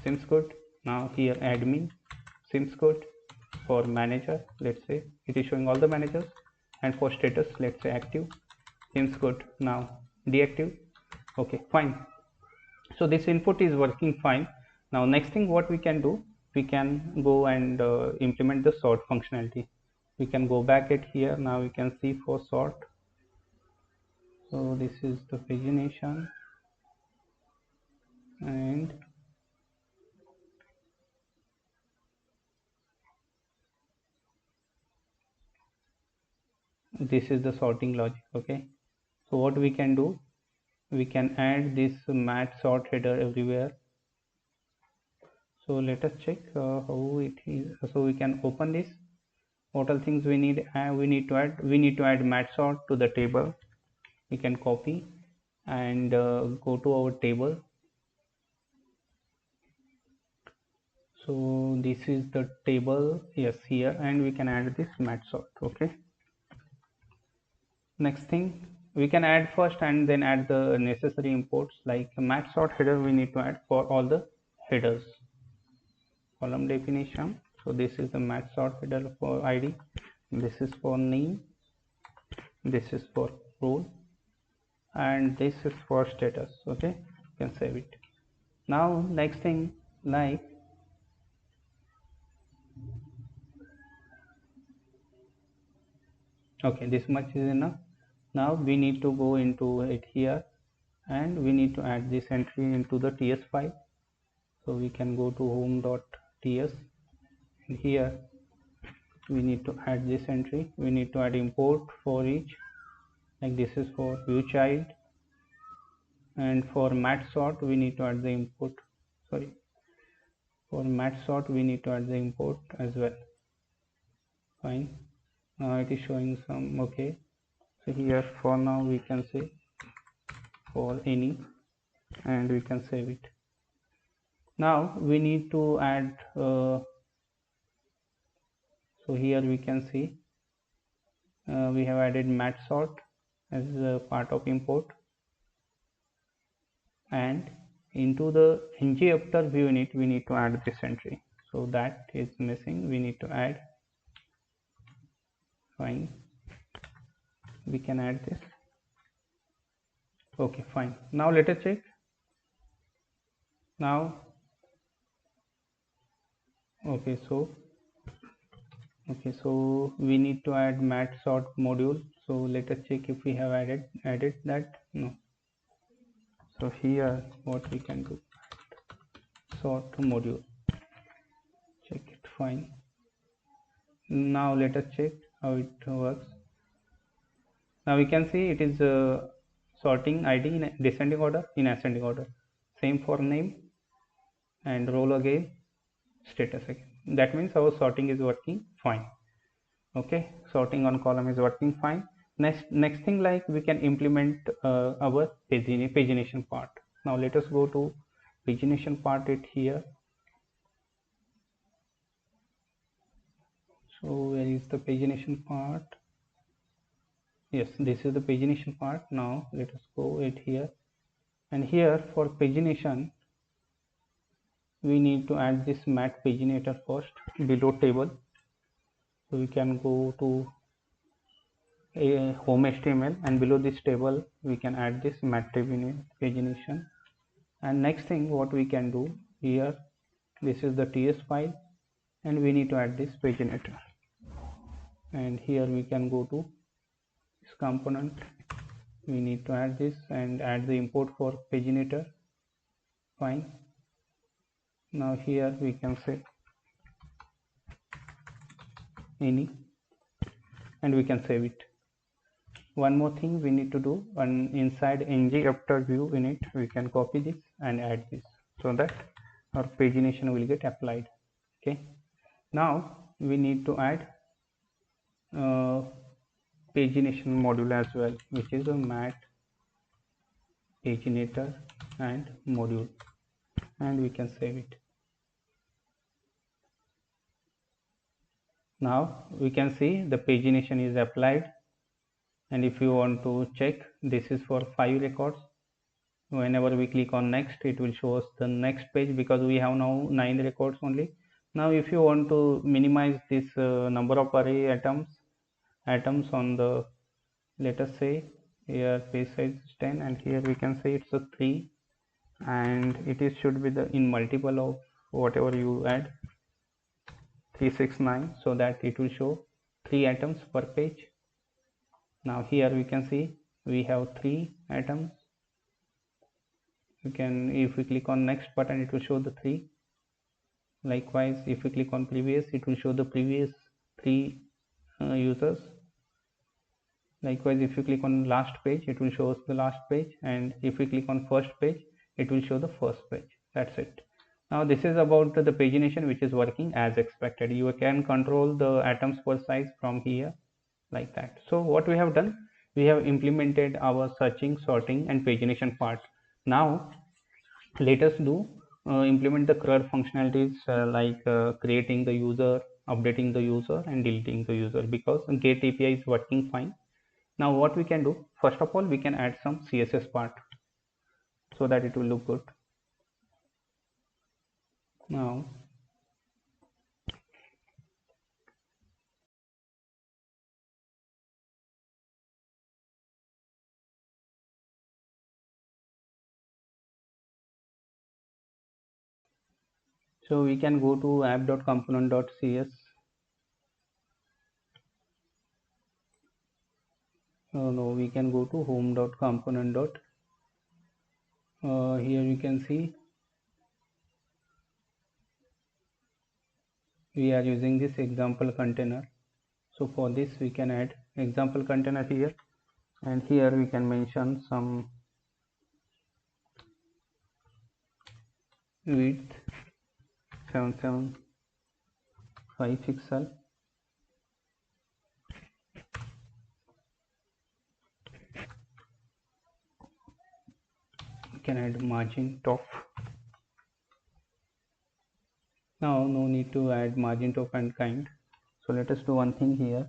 seems good. Now here admin, seems good. For manager, let's say it is showing all the managers, and for status, let's say active, seems good. Now deactive, okay, fine. So this input is working fine. Now next thing what we can do, we can go and implement the sort functionality. We can go back at here. Now we can see for sort. So this is the pagination, and this is the sorting logic. Okay, so what we can do, we can add this mat sort header everywhere. So let us check how it is. So we can open this. What all things we need? We need to add mat sort to the table. We can copy and go to our table. So this is the table, yes, here, and we can add this mat sort. Okay, Next thing, we can add first and then add the necessary imports, like a mat sort header we need to add for all the headers. Column definition, so this is the mat sort header for id, this is for name, this is for role, and this is for status. Okay, you can save it. Now next thing, like okay, this much is enough. Now we need to go into it here, and we need to add this entry into the ts file. So we can go to home.ts, and here we need to add this entry. We need to add import for each, like this is for view child, and for mat sort we need to add the import, sorry, for mat sort we need to add the import as well. Fine, now it is showing some. Okay, so here for now we can say for any, and we can save it. Now we need to add so here we can see we have added mat sort as a part of import, and into the ng after view unit we need to add this entry, so that is missing, we need to add. Fine, we can add this. Okay, fine, now let us check. Now okay, so we need to add mat sort module, so let us check if we have added that. No. So here what we can do, sort module, check it. Fine, now let us check how it works. Now we can see it is sorting id in descending order, in ascending order, same for name, and role again, status again. That means our sorting is working fine. Okay, sorting on column is working fine. Next thing, like we can implement our pagination part. Now let us go to pagination part it here. So where is the pagination part? Yes, this is the pagination part. Now let us go it here, and here for pagination we need to add this mat paginator first below table. So we can go to a home HTML, and below this table we can add this mat pagination. And next thing what we can do here, this is the ts file, and we need to add this paginator, and here we can go to this component, we need to add this and add the import for paginator. Fine, now here we can say any, and we can save it. One more thing we need to do, and inside ng after view unit we can copy this and add this, so that our pagination will get applied. Okay, now we need to add pagination module as well, which is a mat paginator and module, and we can save it. Now we can see the pagination is applied, and if you want to check, this is for 5 records. Whenever we click on next, it will show us the next page, because we have now 9 records only. Now if you want to minimize this number of array atoms on the, let us say here page size is 10, and here we can say it's a 3, and it is should be the in multiple of whatever you add, 369, so that it will show 3 atoms per page. Now here we can see we have 3 atoms. We can, if we click on next button, it will show the 3. Likewise, if we click on previous, it will show the previous 3 users. Likewise, if you click on last page, it will show us the last page, and if we click on first page, it will show the first page. That's it. Now this is about the pagination, which is working as expected. You can control the atoms per size from here, like that. So what we have done, we have implemented our searching, sorting, and pagination part. Now let us do implement the CRUD functionalities, like creating the user, updating the user, and deleting the user, because get API is working fine. Now what we can do, first of all we can add some CSS part so that it will look good. Now so we can go to app.component.cs. No, we can go to home.component. Here you can see we are using this example container. So for this we can add example container here, and here we can mention some width 775 pixel. We can add margin top. Now no need to add margin top and kind. So let us do one thing here.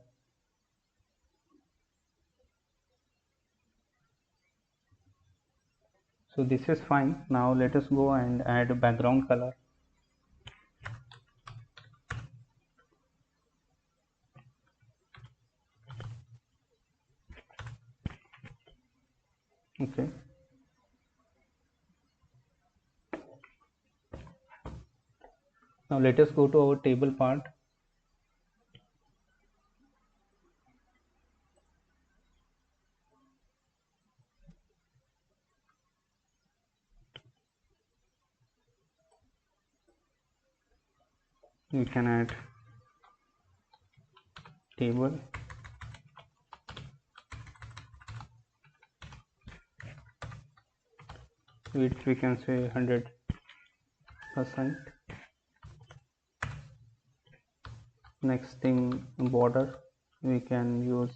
So this is fine. Now let us go and add background color. Okay. Now let us go to our table part. We can add table, width we can say 100%. Next thing, border we can use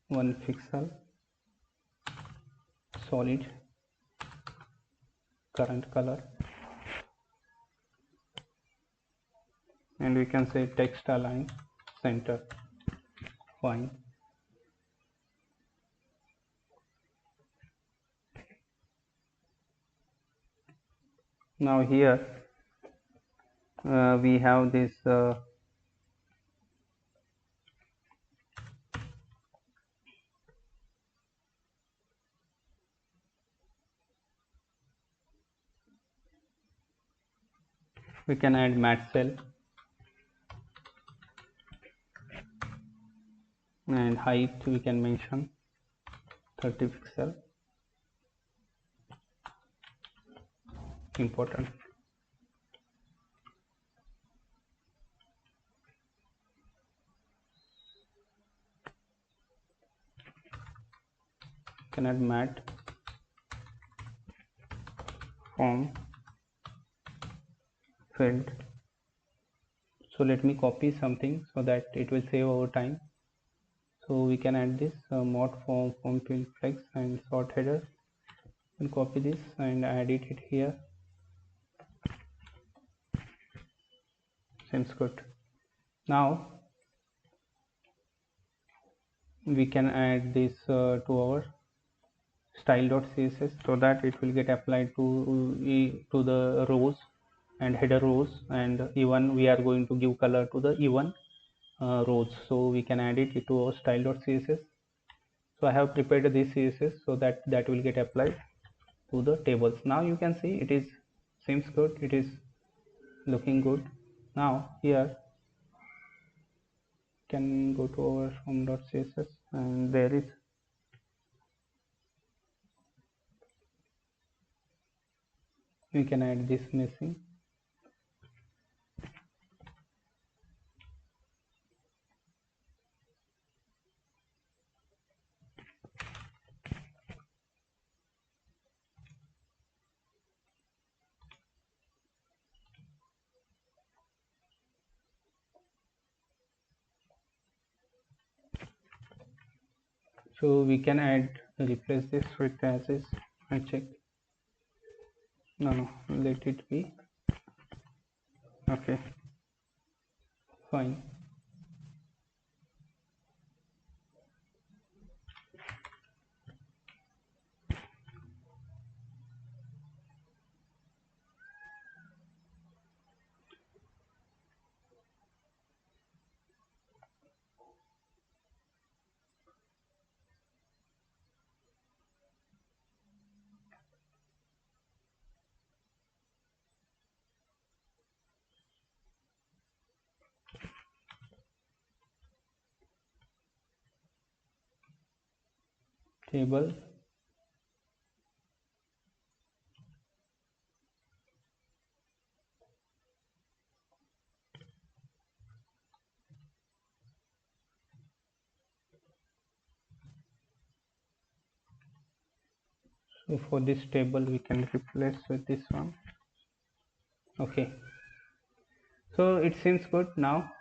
1 pixel, solid, current color, and we can say text align center. Fine. Now here we have this we can add matte cell, and height we can mention 30 pixel. Important. Can add matte form filled. So let me copy something so that it will save our time. So we can add this mod form field flex and sort header, and copy this and edit it here. Seems good. Now we can add this to our style.css so that it will get applied to the rows and header rows, and even we are going to give color to the even rows. So we can add it to our style.css. So I have prepared this CSS so that will get applied to the tables. Now you can see it is seems good, it is looking good. Now here can go to our home.css, and there is we can add this missing. So we can replace this with as is. I check. No, let it be. Okay, fine. table so for this table we can replace with this one. Okay, so it seems good now.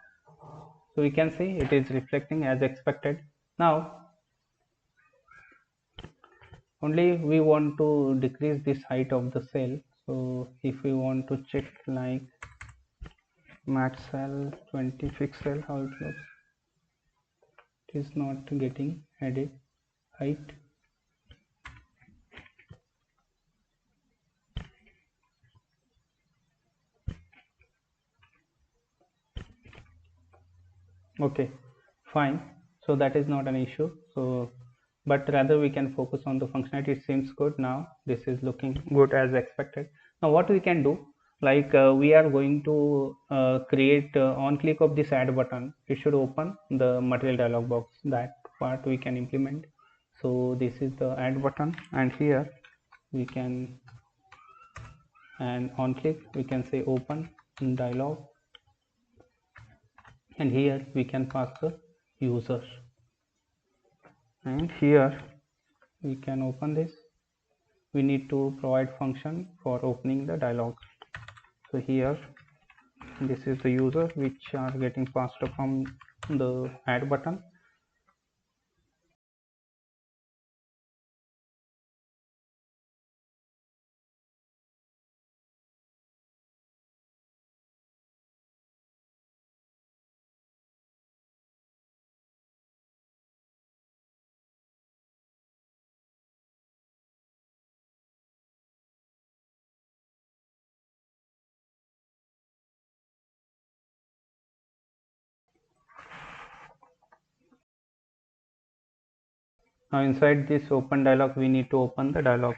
So we can see it is reflecting as expected. Now only we want to decrease this height of the cell. So if we want to check like max cell 20 pixel, how it looks, it is not getting added height. Okay, fine. So that is not an issue. So but rather we can focus on the functionality. It seems good now. This is looking good as expected. Now what we can do, like we are going to create on click of this add button, it should open the material dialog box. That part we can implement. So this is the add button, and here we can, and on click we can say open dialog, and here we can pass the user, and here we can open this. We need to provide function for opening the dialog. So here this is the user which are getting passed from the add button. Now inside this open dialog we need to open the dialog.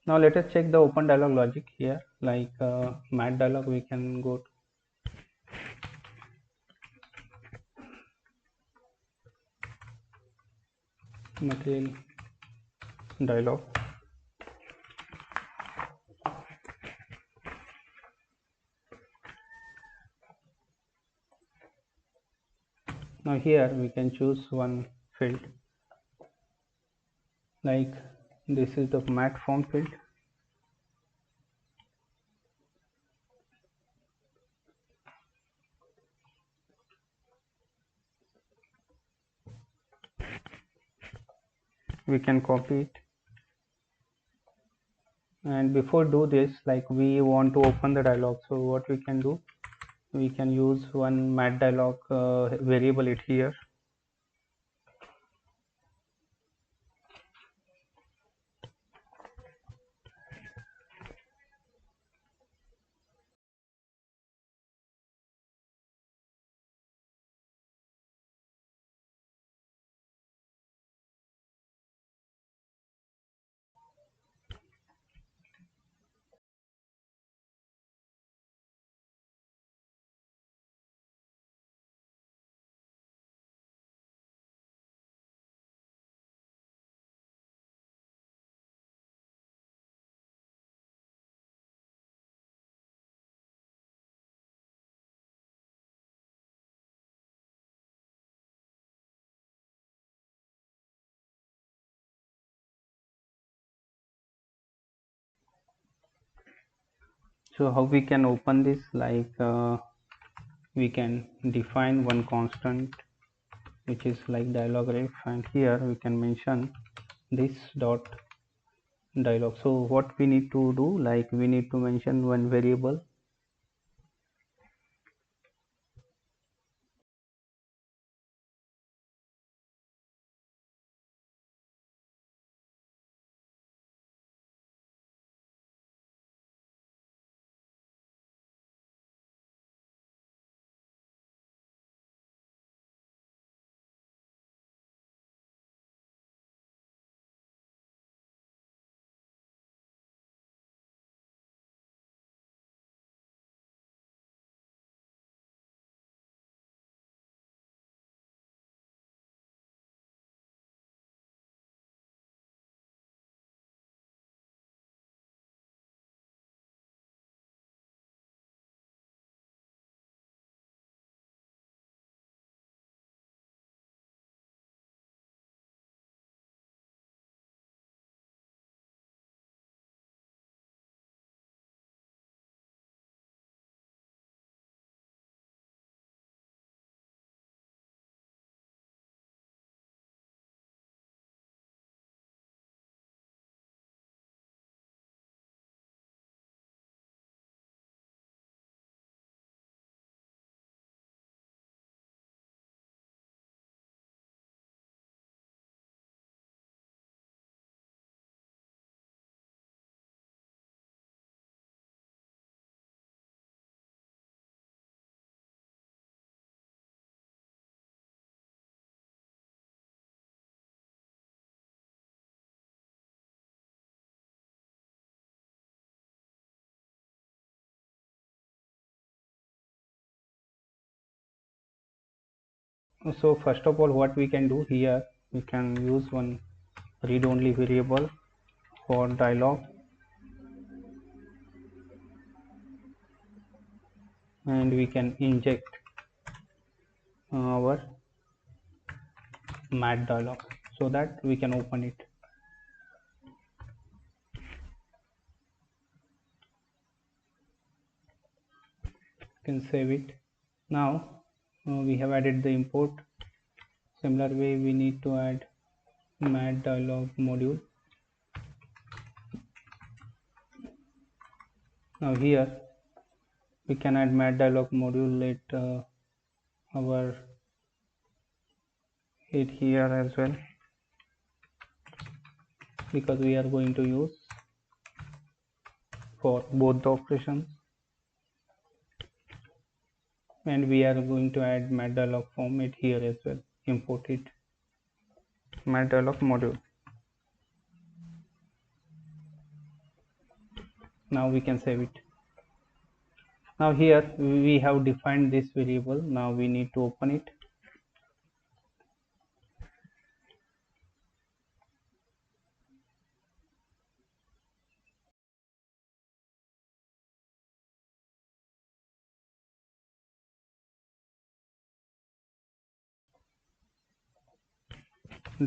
Now let us check the open dialog logic here, like mat dialog. We can go to material dialog. Now here we can choose one field, like this is the mat form field. We can copy it, and before do this, like we want to open the dialog. So what we can do, we can use one mat dialog variable it here. So how we can open this, like we can define one constant which is like dialog ref, and here we can mention this dot dialog. So what we need to do, like we need to mention one variable So first of all, what we can do here, we can use one read only variable for dialog, and we can inject our mat dialog so that we can open it. You can save it. Now we have added the import. Similar way we need to add mat dialog module. Now here we can add mat dialog module at our it here as well, because we are going to use for both the operations, and we are going to add mat dialog form it here as well. Import it, mat dialog module. Now we can save it. Now here we have defined this variable. Now we need to open it.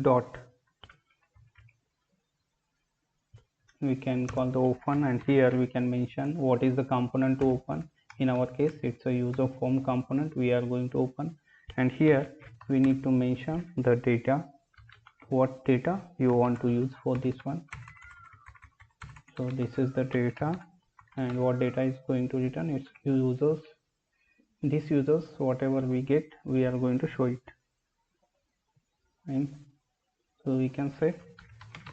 Dot, we can call the open, and here we can mention what is the component to open. In our case it's a user form component we are going to open, and here we need to mention the data, what data you want to use for this one. So this is the data, and what data is going to return is users. This users, whatever we get, we are going to show it. And so we can say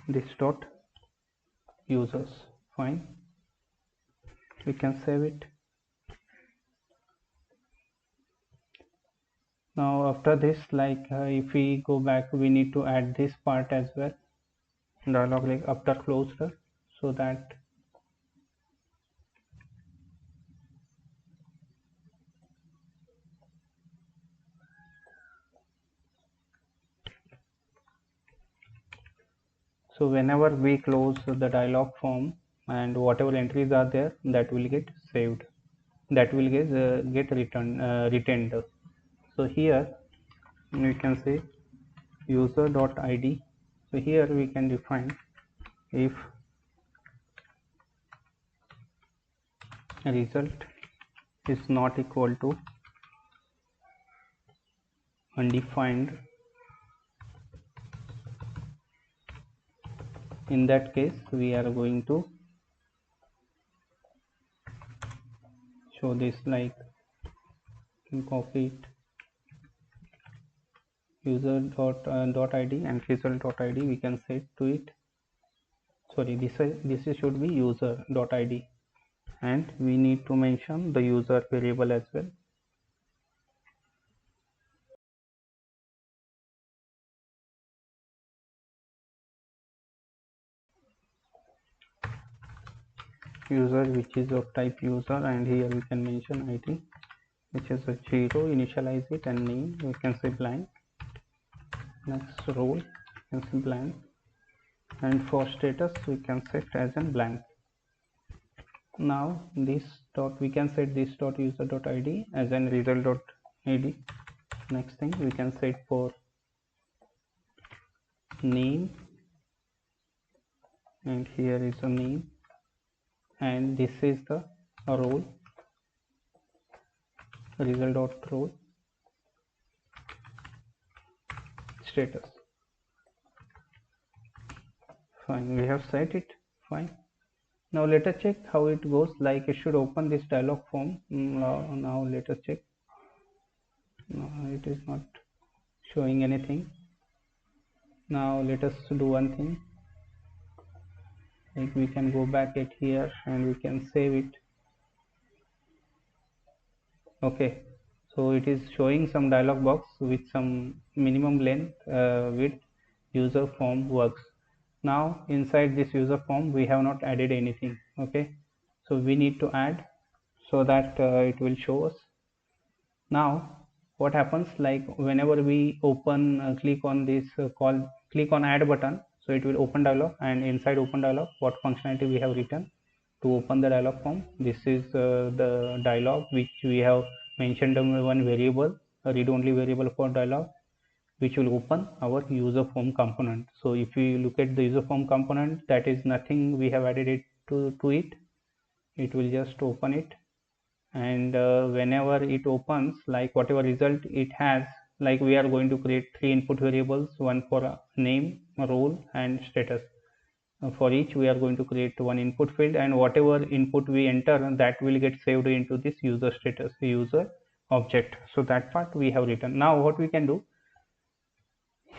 this dot users. Fine, we can save it. Now after this, like if we go back, we need to add this part as well, dialog like after closure, so that so whenever we close the dialog form, and whatever entries are there, that will get saved, that will get retained. So here we can say user.id. So here we can define if result is not equal to undefined, in that case we are going to show this, like copy it, user dot id and result dot id we can set to it. Sorry, this should be user dot id, and we need to mention the user variable as well. User which is of type user, and here we can mention id which is a 0, initialize it, and name we can say blank. Next role we can say blank, and for status we can set as in blank. Now this dot, we can set this dot user dot id as an result dot id. Next thing we can set for name, and here is a name, and this is the role, result dot role, status. Fine, we have set it. Fine, now let us check how it goes. Like it should open this dialog form. Now let us check. No, it is not showing anything. Now let us do one thing, like we can go back at here and we can save it. Okay, so it is showing some dialog box with some minimum length width user form works. Now inside this user form we have not added anything. Okay, so we need to add so that it will show us. Now what happens, like whenever we open click on this click on add button, so it will open dialog, and inside open dialog what functionality we have written to open the dialog form. This is the dialog which we have mentioned one variable, a read only variable for dialog, which will open our user form component. So if you look at the user form component, that is nothing we have added it to it will just open it, and whenever it opens, like whatever result it has, like we are going to create 3 input variables, one for name, role and status. For each we are going to create one input field, and whatever input we enter, that will get saved into this user status user object. So that part we have written. Now what we can do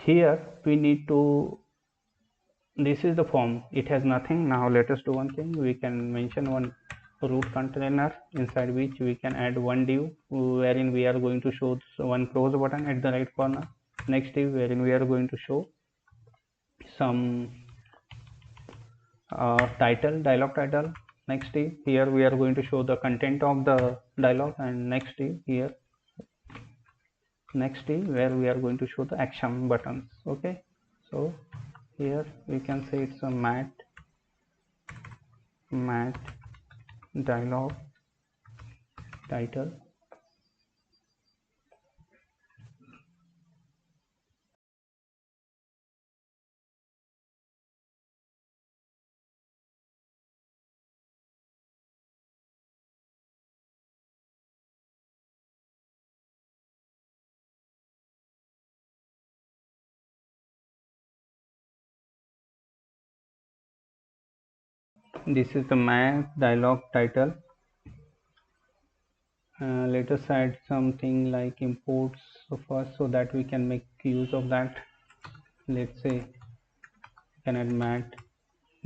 here, we need to, this is the form, it has nothing. Now let us do one thing, we can mention one root container inside which we can add one div wherein we are going to show one close button at the right corner, next div wherein we are going to show some title, dialog title, next div here we are going to show the content of the dialog, and next div here, next div where we are going to show the action buttons. Okay, so here we can say it's a mat dialog title. This is the mat dialog title. Let us add something like imports first so that we can make use of that. Let's say we can add mat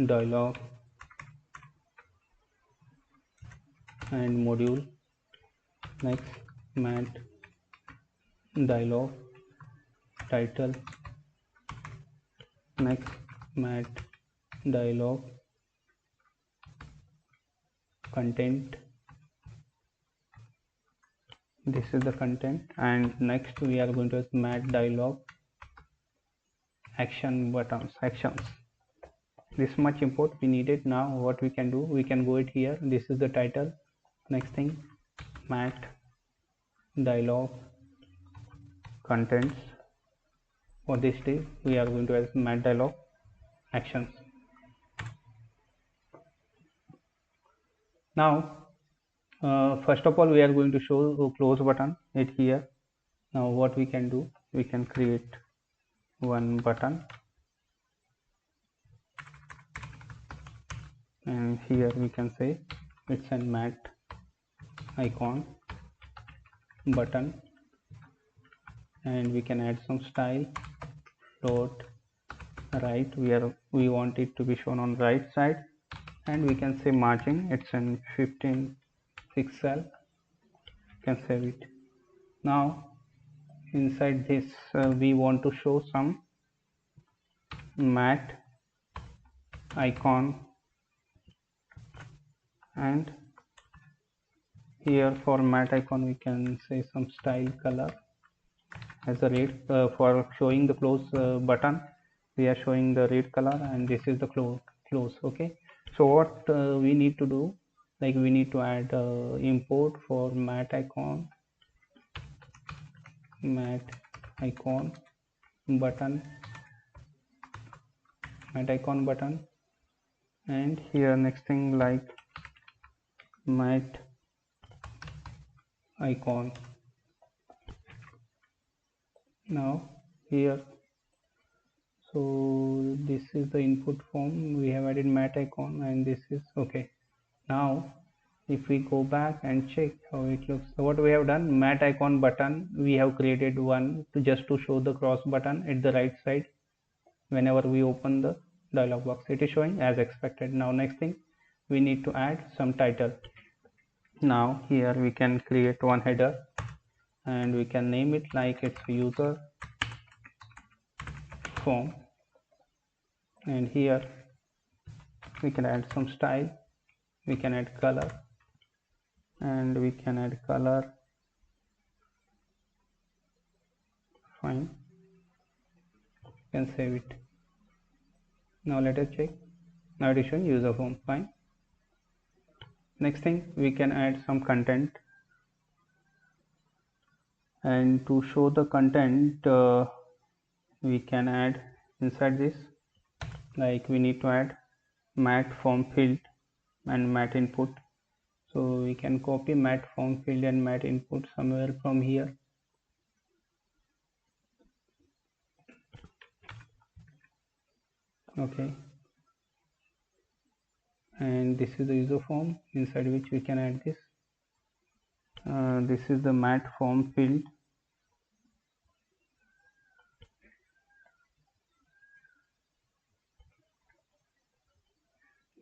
dialog and module, next mat dialog title, next mat dialog content, this is the content, and next we are going to add mat dialog action buttons, actions. This much import we needed. Now what we can do, we can go it here, this is the title, next thing mat dialog contents, for this day we are going to add mat dialog actions. Now first of all we are going to show a close button it here. Now what we can do, we can create one button, and here we can say it's a mat icon button, and we can add some style dot right, we want it to be shown on right side, and we can say margin, it's in 15 pixel, can save it. Now inside this we want to show some mat icon, and here for mat icon we can say some style color as a red, for showing the close button we are showing the red color, and this is the close. Okay, so what we need to do, like we need to add import for mat icon button, mat icon button, and here next thing like mat icon. Now here, so this is the input form, we have added mat icon, and this is okay. Now if we go back and check how it looks, so what we have done, mat icon button we have created one to just to show the cross button at the right side whenever we open the dialog box, it is showing as expected. Now next thing, we need to add some title. Now here we can create one header, and we can name it like it's user form, and here we can add some style, we can add color, and we can add color fine. You can save it. Now let us check. Now it is showing user form, fine. Next thing, we can add some content, and to show the content we can add inside this, like we need to add mat form field and mat input. So we can copy mat form field and mat input somewhere from here. Okay, and this is the user form inside which we can add this. This is the mat form field.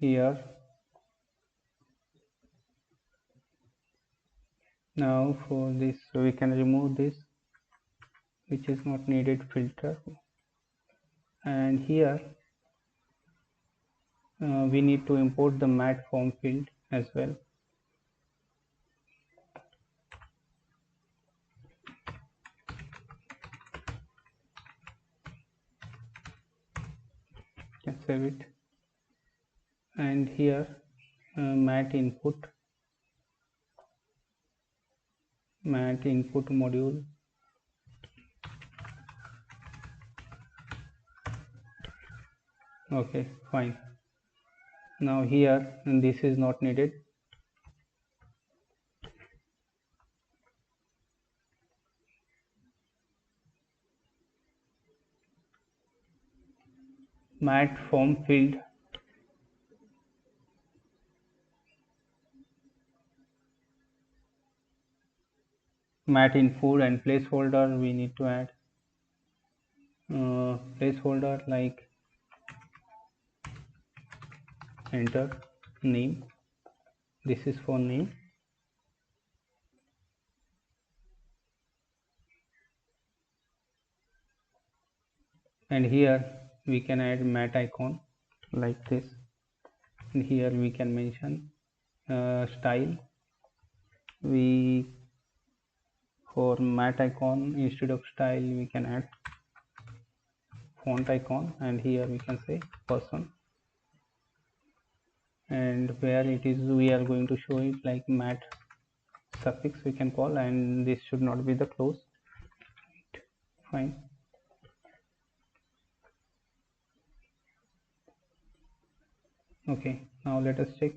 Here, now for this, so we can remove this which is not needed filter, and here we need to import the mat form field as well. Can save it, and here mat input module. Okay, fine. Now here, and this is not needed. Mat form field, mat input and placeholder, we need to add placeholder like enter name. This is for name, and here we can add mat icon like this, and here we can mention style. We for mat icon, instead of style we can add font icon, and here we can say person, and where it is we are going to show it like mat suffix we can call, and this should not be the close. Fine. Okay, now let us check.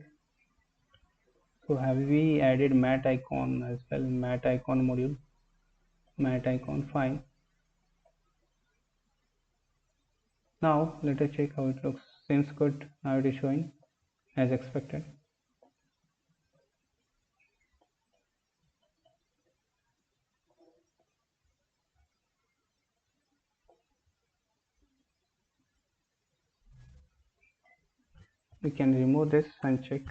So have we added mat icon as well? Mat icon module, mat icon, fine. Now let us check how it looks. Seems good. Now it is showing as expected. We can remove this and check.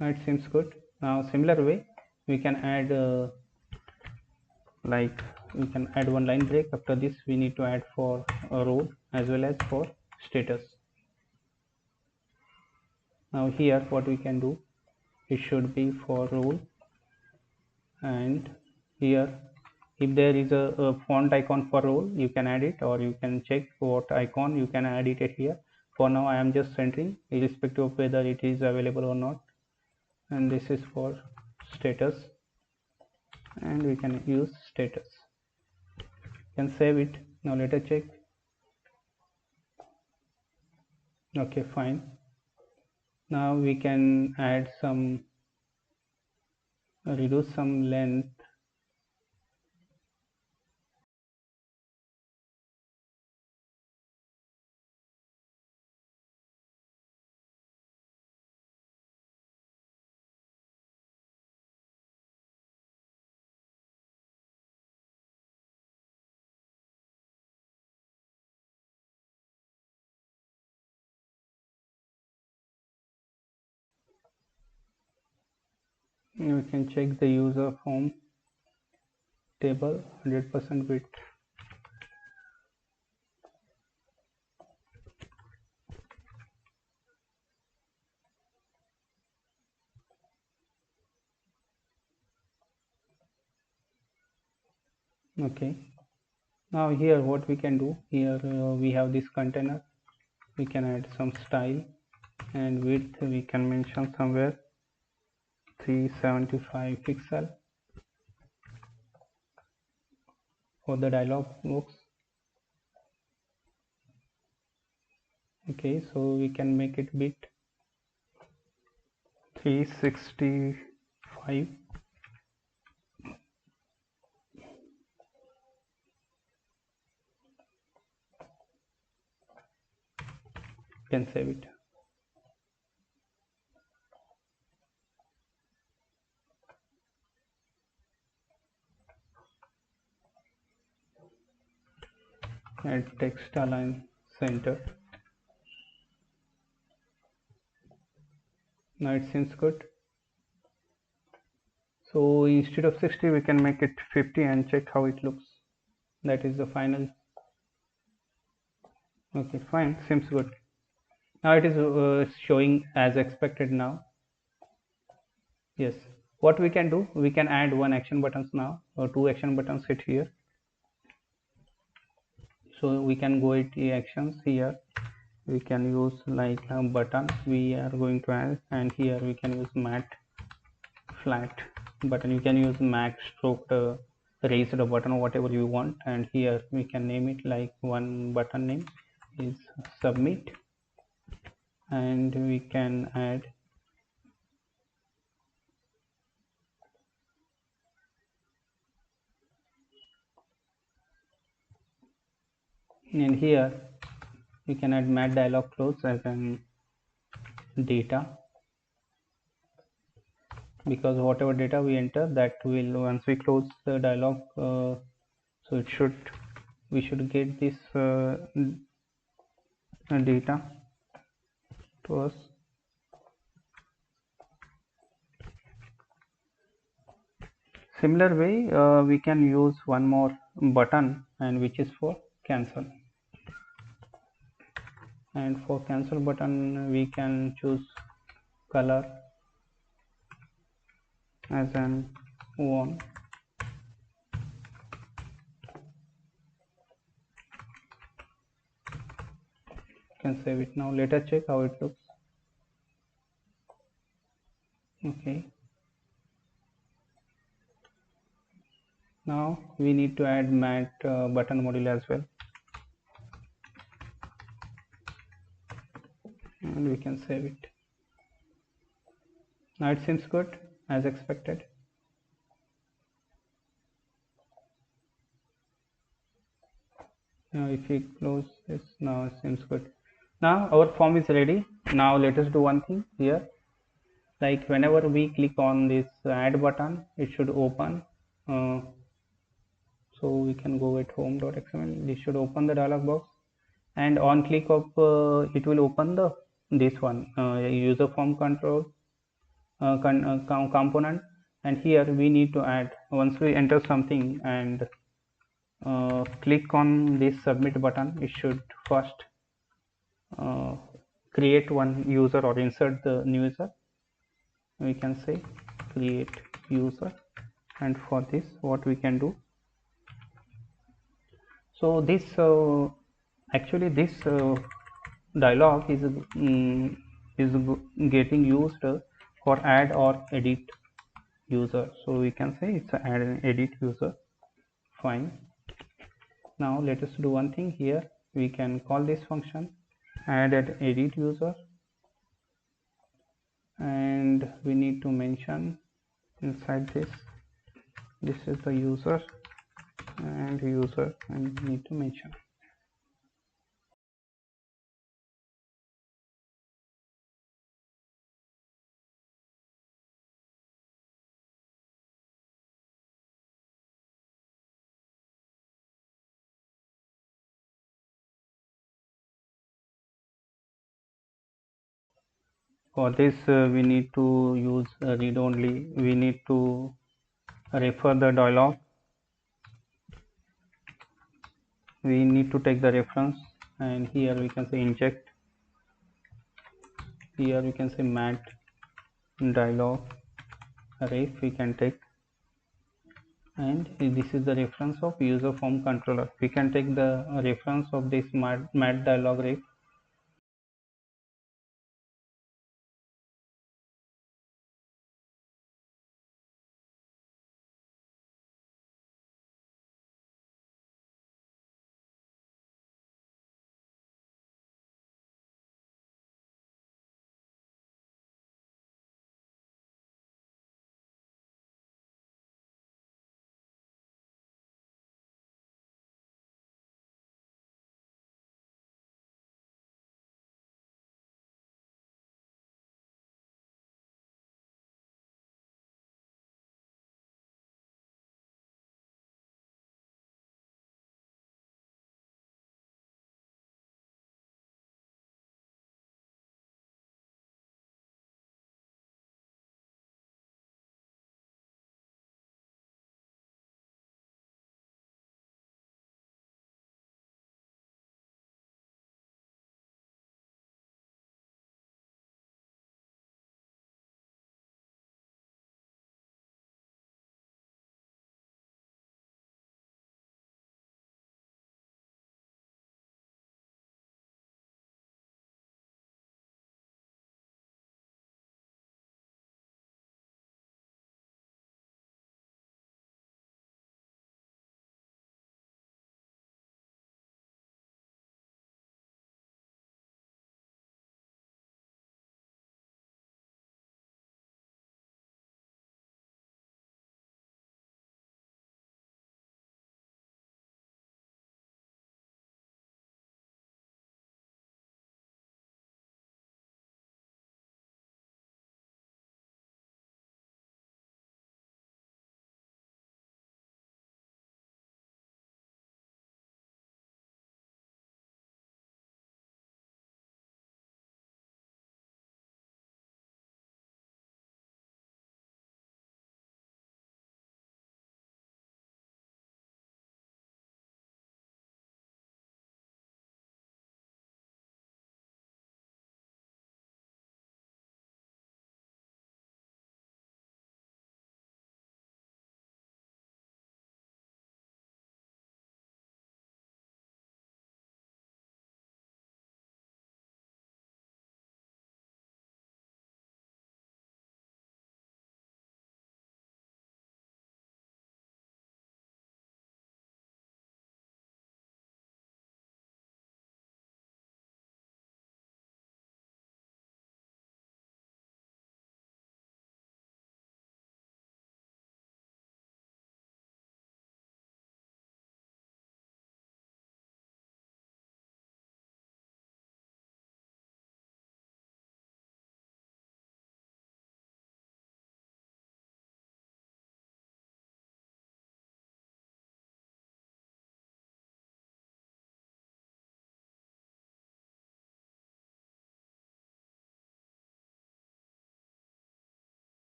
Now it seems good. Now similar way we can add like we can add one line break. After this we need to add for a role as well as for status. Now here what we can do, it should be for role, and here if there is a font icon for role you can add it, or you can check what icon you can add it here. For now I am just centering irrespective of whether it is available or not, and this is for status, and we can use status. You can save it. Now let us check. Okay, fine. Now we can add some reduce some length. We can check the user form table 100% width. Okay, now here what we can do, here we have this container, we can add some style, and width we can mention somewhere 375 pixel for the dialog box. Okay, so we can make it bit 365. Can save it. And text align center. Now it seems good. So instead of 60 we can make it 50 and check how it looks. That is the final. Okay, fine, seems good. Now it is showing as expected now. Yes, what we can do, we can add one action buttons now, or two action buttons sit here. So we can go at the actions here, we can use like a button we are going to add, and here we can use matte flat button, you can use max stroke raised button or whatever you want, and here we can name it like one button name is submit, and we can add and here we can add matte dialog close as an data, because whatever data we enter that will, once we close the dialog, so it should, we should get this data to us. Similar way we can use one more button, and which is for cancel, and for cancel button we can choose color as an one. Can save it now. Let us check how it looks. Okay, now we need to add matte button module as well, and we can save it. Now it seems good as expected. Now if we close this, now it seems good. Now our form is ready. Now let us do one thing here, like whenever we click on this add button, it should open, so we can go at home.xml, this should open the dialog box, and on click of it will open the this one user form control component, and here we need to add, once we enter something and click on this submit button, it should first create one user or insert the new user. We can say create user, and for this what we can do, so this actually this dialog is getting used for add or edit user, so we can say it's add and edit user. Fine, now let us do one thing here, we can call this function add and edit user, and we need to mention inside this is the user, and user, and we need to mention. For this we need to use read only, we need to refer the dialog, we need to take the reference, and here we can say inject, here we can say matte dialog ref we can take, and this is the reference of user form controller. We can take the reference of this mat dialog ref.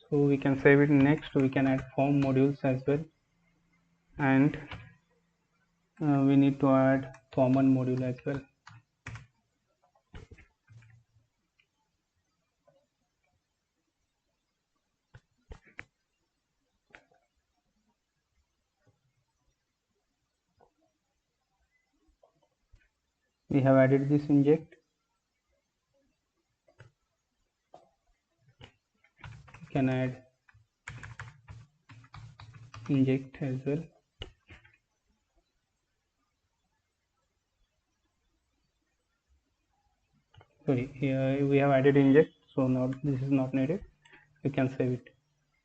So we can save it. Next we can add form modules as well, and we need to add common module as well. We have added this inject. We can add inject as well. Sorry, here we have added inject, so now this is not needed. We can save it.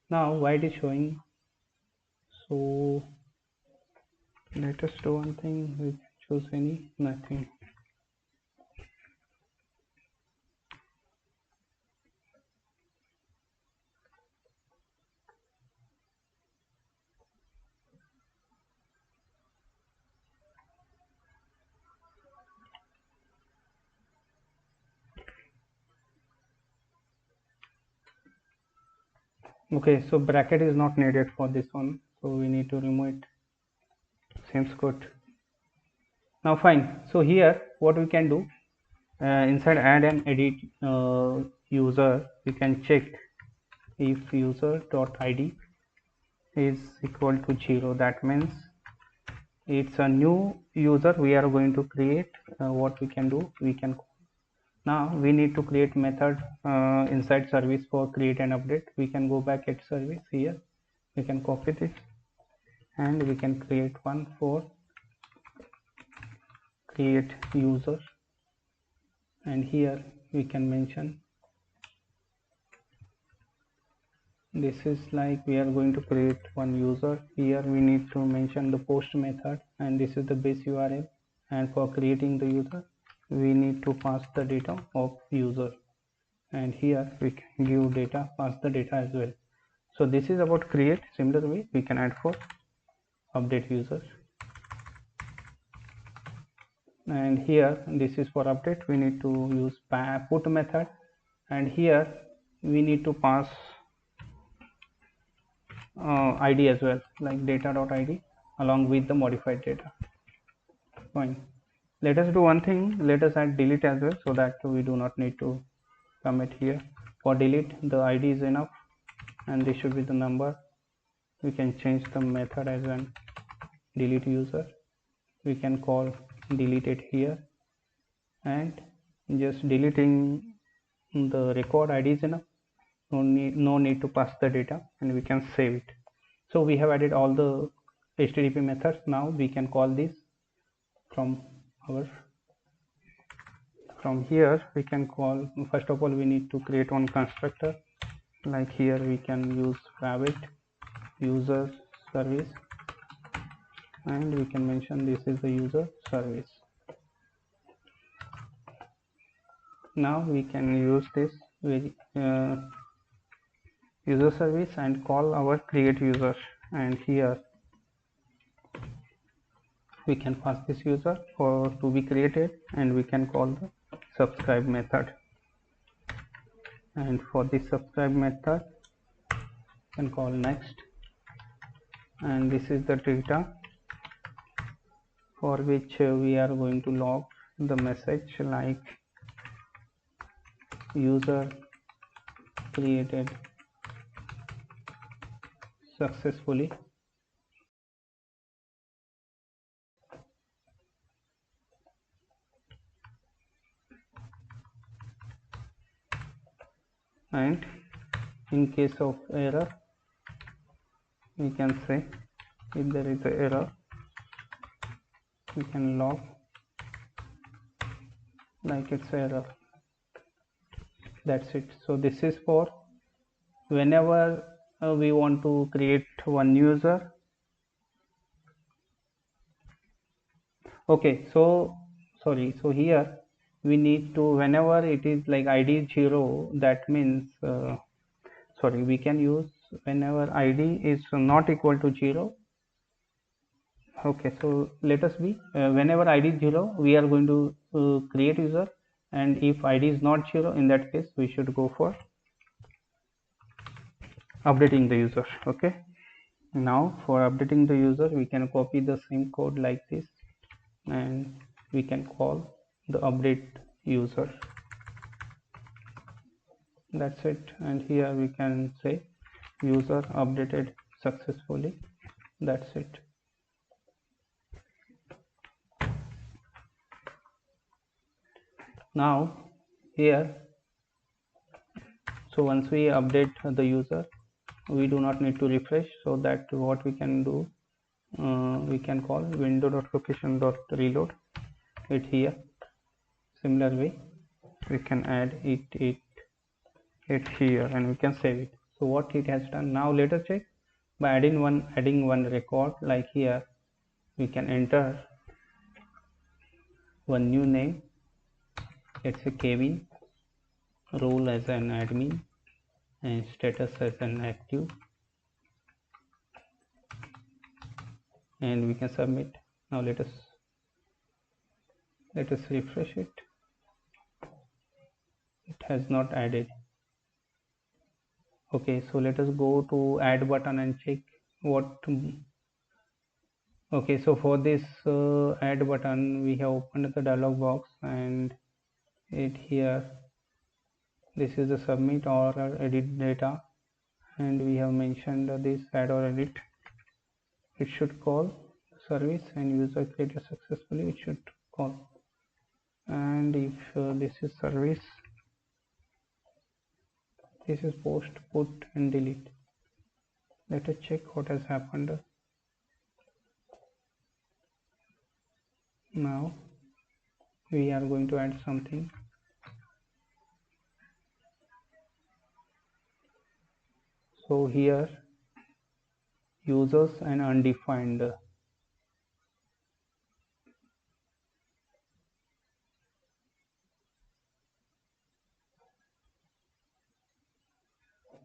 Now why it is showing? So let us do one thing. We choose any, nothing. Okay, so bracket is not needed for this one, so we need to remove it. Seems good. Now fine, so here what we can do, inside add and edit user, we can check if user dot id is equal to 0. That means it's a new user we are going to create. What we can do, we can now we need to create method inside service for create and update. We can go back at service here, we can copy this and we can create one for create user, and here we can mention this is like we are going to create one user. Here we need to mention the post method and this is the base URL, and for creating the user we need to pass the data of user, and here we can give data, pass the data as well. So this is about create. Similar way we can add for update user, and here this is for update. We need to use put method, and here we need to pass id as well, like data.id along with the modified data. Fine, let us do one thing, let us add delete as well, so that we do not need to commit here. For delete, the id is enough and this should be the number. We can change the method as an delete user. We can call delete it here, and just deleting the record id is enough. No need to pass the data, and we can save it. So we have added all the HTTP methods. Now we can call this from here. We can call, first of all we need to create one constructor, like here we can use private user service, and we can mention this is the user service. Now we can use this user service and call our create user, and here we can pass this user for to be created, and we can call the subscribe method, and for this subscribe method we can call next, and this is the data for which we are going to log the message like user created successfully. And in case of error, we can say if there is an error, we can log like it's error. That's it. So this is for whenever we want to create one user. Okay, so sorry, so here we need to, whenever it is like id 0, that means sorry, we can use whenever id is not equal to 0. Okay, so let us be whenever id is 0 we are going to create user, and if id is not 0, in that case we should go for updating the user. Okay, now for updating the user we can copy the same code like this, and we can call the update user. That's it, and here we can say user updated successfully. That's it. Now here, so once we update the user, we do not need to refresh, so that what we can do, we can call window.location.reload it here. Similar way we can add it here, and we can save it. So what it has done, now let us check by adding one record, like here we can enter one new name, let's say Kevin, role as an admin, and status as an active, and we can submit. Now let us refresh it. It has not added. Okay, so let us go to add button and check what. Okay, so for this add button we have opened the dialog box, and it here this is the submit or edit data, and we have mentioned this add or edit. It should call service and user created successfully, it should call. And if this is service, this is post, put and delete. Let us check what has happened. Now we are going to add something. So here users and undefined.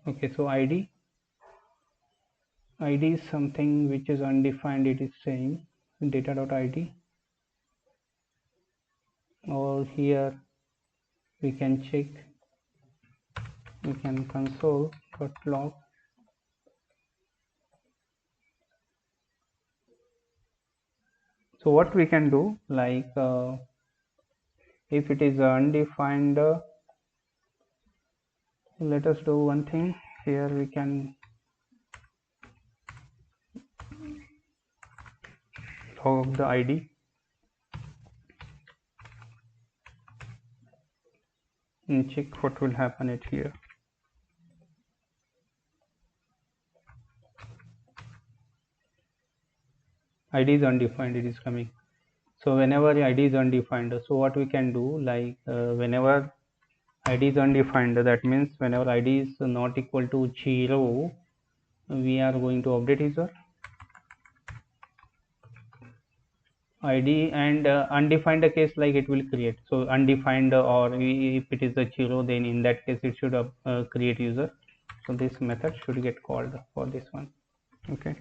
Okay, so id is something which is undefined. It is saying data.id, or here we can check, we can console.log. So what we can do, like if it is undefined, let us do one thing. Here we can log the id and check what will happen at here. id is undefined, it is coming. So whenever id is undefined, so what we can do, like whenever id is undefined, that means whenever id is not equal to 0, we are going to update user id, and undefined case, like it will create. So undefined, or if it is a 0, then in that case it should create user. So this method should get called for this one. Okay,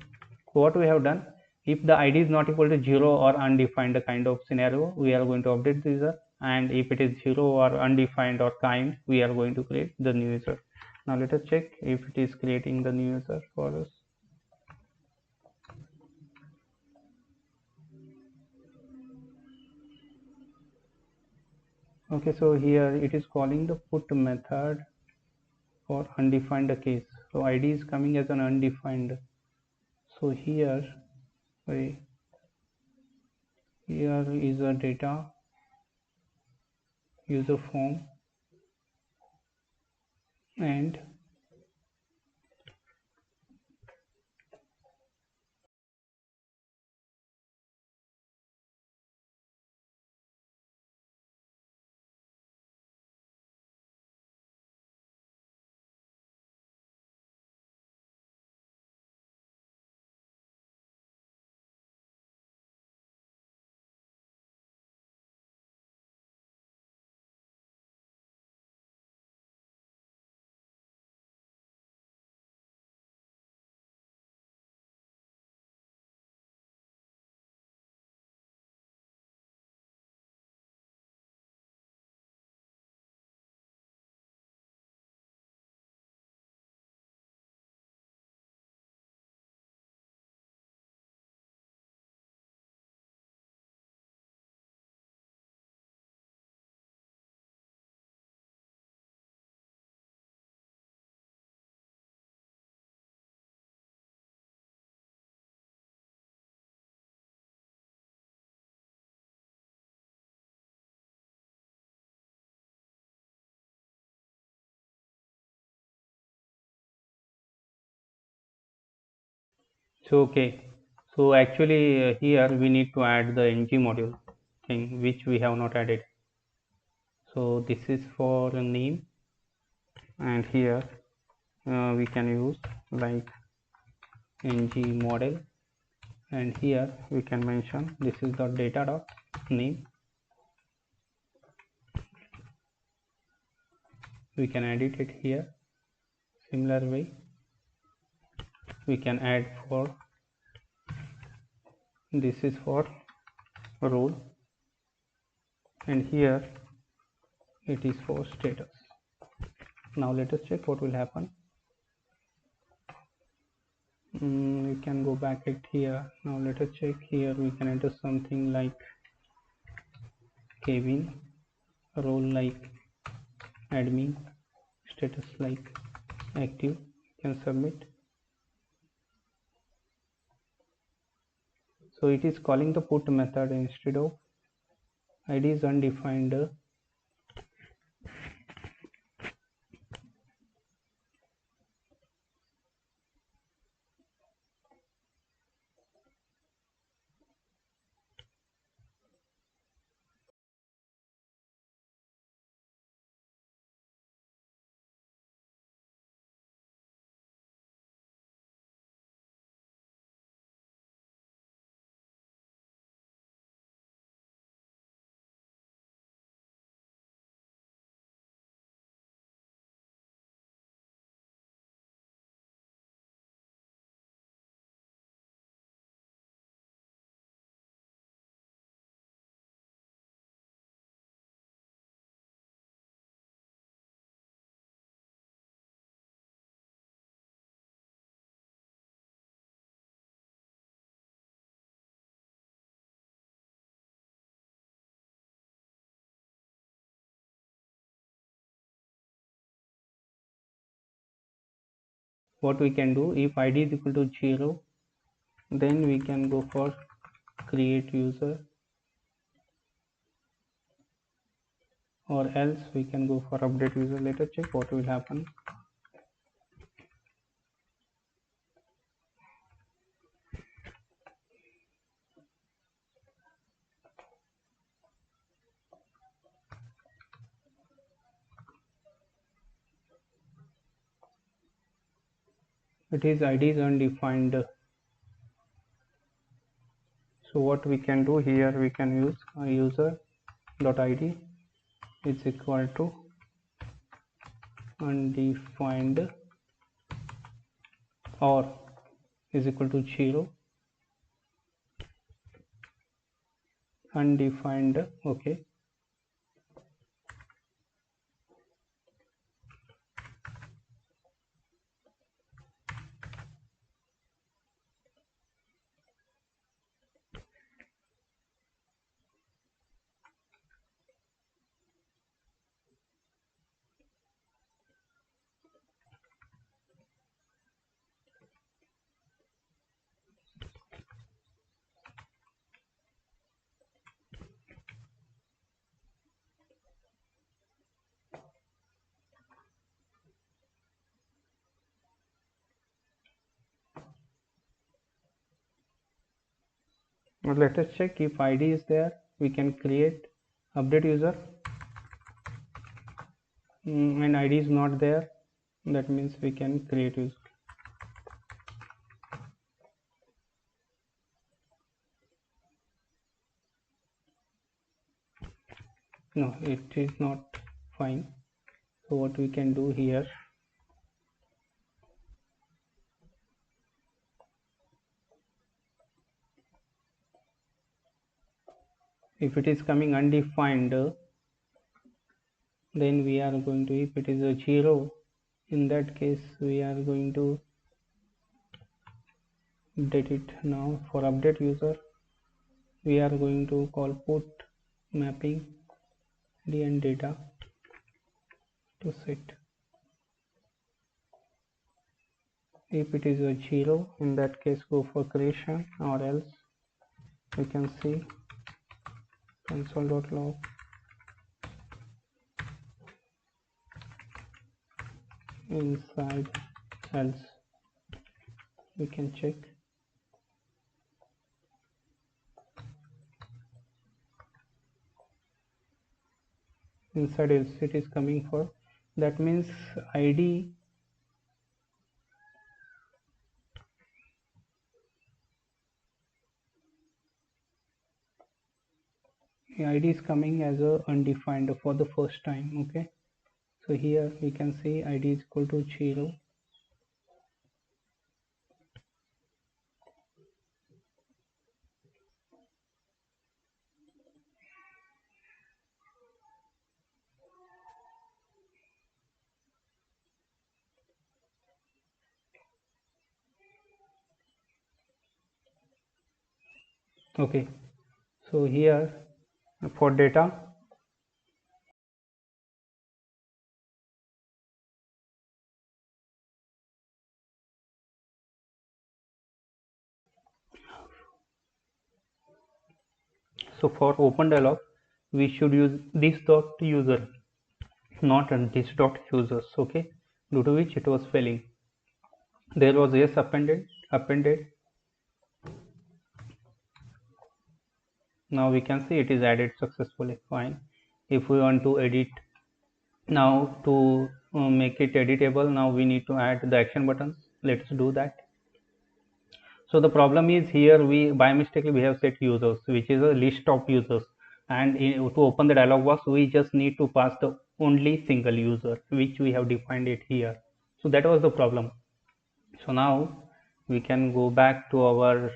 so what we have done, if the id is not equal to 0 or undefined kind of scenario, we are going to update the user, and if it is 0 or undefined or kind, we are going to create the new user. Now let us check if it is creating the new user for us. Okay, so here it is calling the put method for undefined case. So id is coming as an undefined. So here is a data user form, and so okay, so actually here we need to add the ng module thing which we have not added. So this is for a name, and here we can use like ng model, and here we can mention this is the data dot name. We can edit it here. Similar way we can add for, this is for role, and here it is for status. Now let us check what will happen. We can go back at here. Now let us check here. We can enter something like Kevin, role like admin, status like active. You can submit. So it is calling the put method instead of id is undefined. What we can do, if id is equal to 0, then we can go for create user, or else we can go for update user. Let us check what will happen. It is id is undefined. So what we can do here, we can use user dot id is equal to undefined or is equal to 0 undefined. Okay, now let us check. If id is there, we can create update user, and id is not there, that means we can create user. No, it is not fine. So what we can do here, if it is coming undefined, then we are going to, if it is a 0, in that case we are going to update it. Now for update user, we are going to call put mapping d and data to set. If it is a 0, in that case go for creation, or else we can see console.log inside else. We can check inside else it is coming for, that means id is coming as a undefined for the first time. Okay, so here we can see id is equal to 0. Okay, so here for data, so for open dialog we should use this dot user, not this dot users. Okay, due to which it was failing. There was yes appended. Now we can see it is added successfully. Fine. If we want to edit now to make it editable, now we need to add the action buttons. Let's do that. So the problem is here we by mistake we have set users, which is a list of users, and to open the dialog box we just need to pass the only single user, which we have defined it here. So that was the problem. So now we can go back to our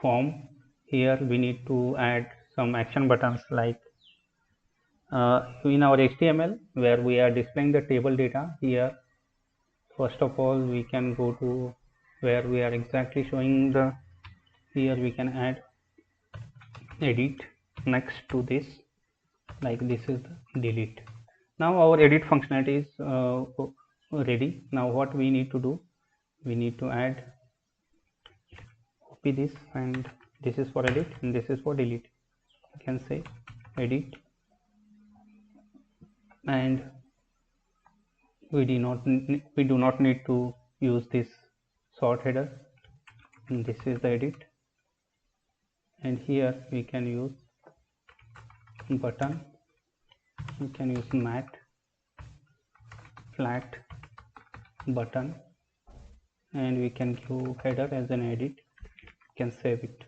form. Here we need to add some action buttons like in our HTML where we are displaying the table data. Here first of all we can go to where we are exactly showing the, here we can add edit next to this, like this is the delete. Now our edit functionality is ready. Now what we need to do, we need to add, copy this, and this is for edit and this is for delete. You can say edit, and we do not need to use this sort header, and this is the edit, and here we can use button, we can use matte flat button, and we can give header as an edit. You can save it.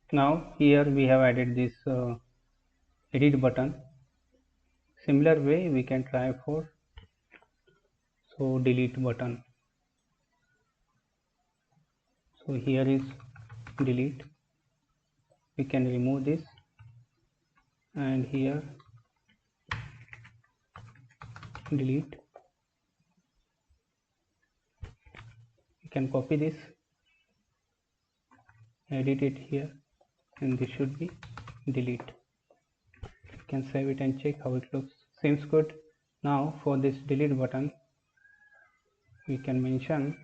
Now here we have added this edit button. Similar way we can try for, so delete button. So here is delete, we can remove this, and here delete, we can copy this, edit it here, and this should be delete. You can save it and check how it looks. Seems good. Now for this delete button we can mention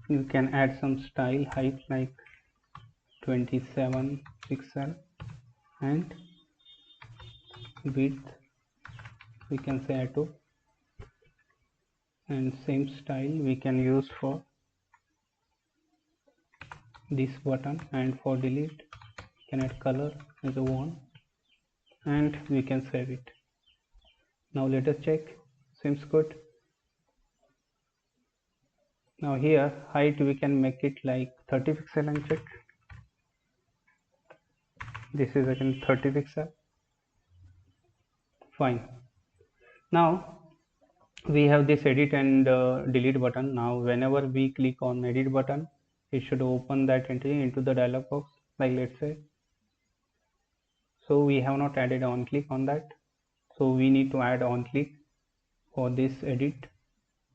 you can add some style height like 27 pixel, and width we can say auto, and same style we can use for this button, and for delete we can add color as a one, and we can save it. Now let us check. Seems good. Now here height we can make it like 30 pixel and check. This is again 30 pixel. Fine. Now we have this edit and delete button. Now whenever we click on edit button, it should open that entry into the dialog box, like let's say. So we have not added on click on that, so we need to add on click for this edit.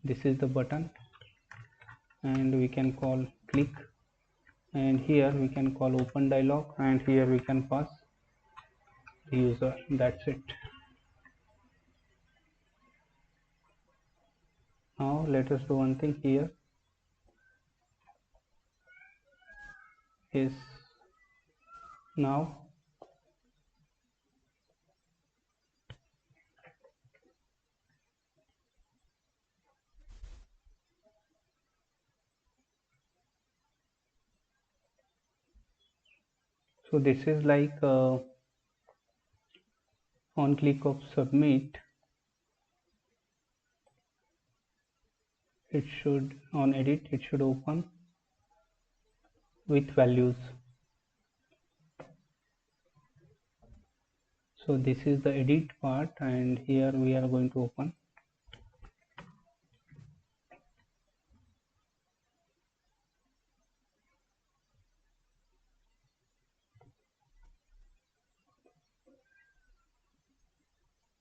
This is the button, and we can call click, and here we can call open dialog, and here we can pass the user. That's it. Now let us do one thing. Here is now So this is like on click of submit, it should, on edit, it should open with values. So this is the edit part, and here we are going to open.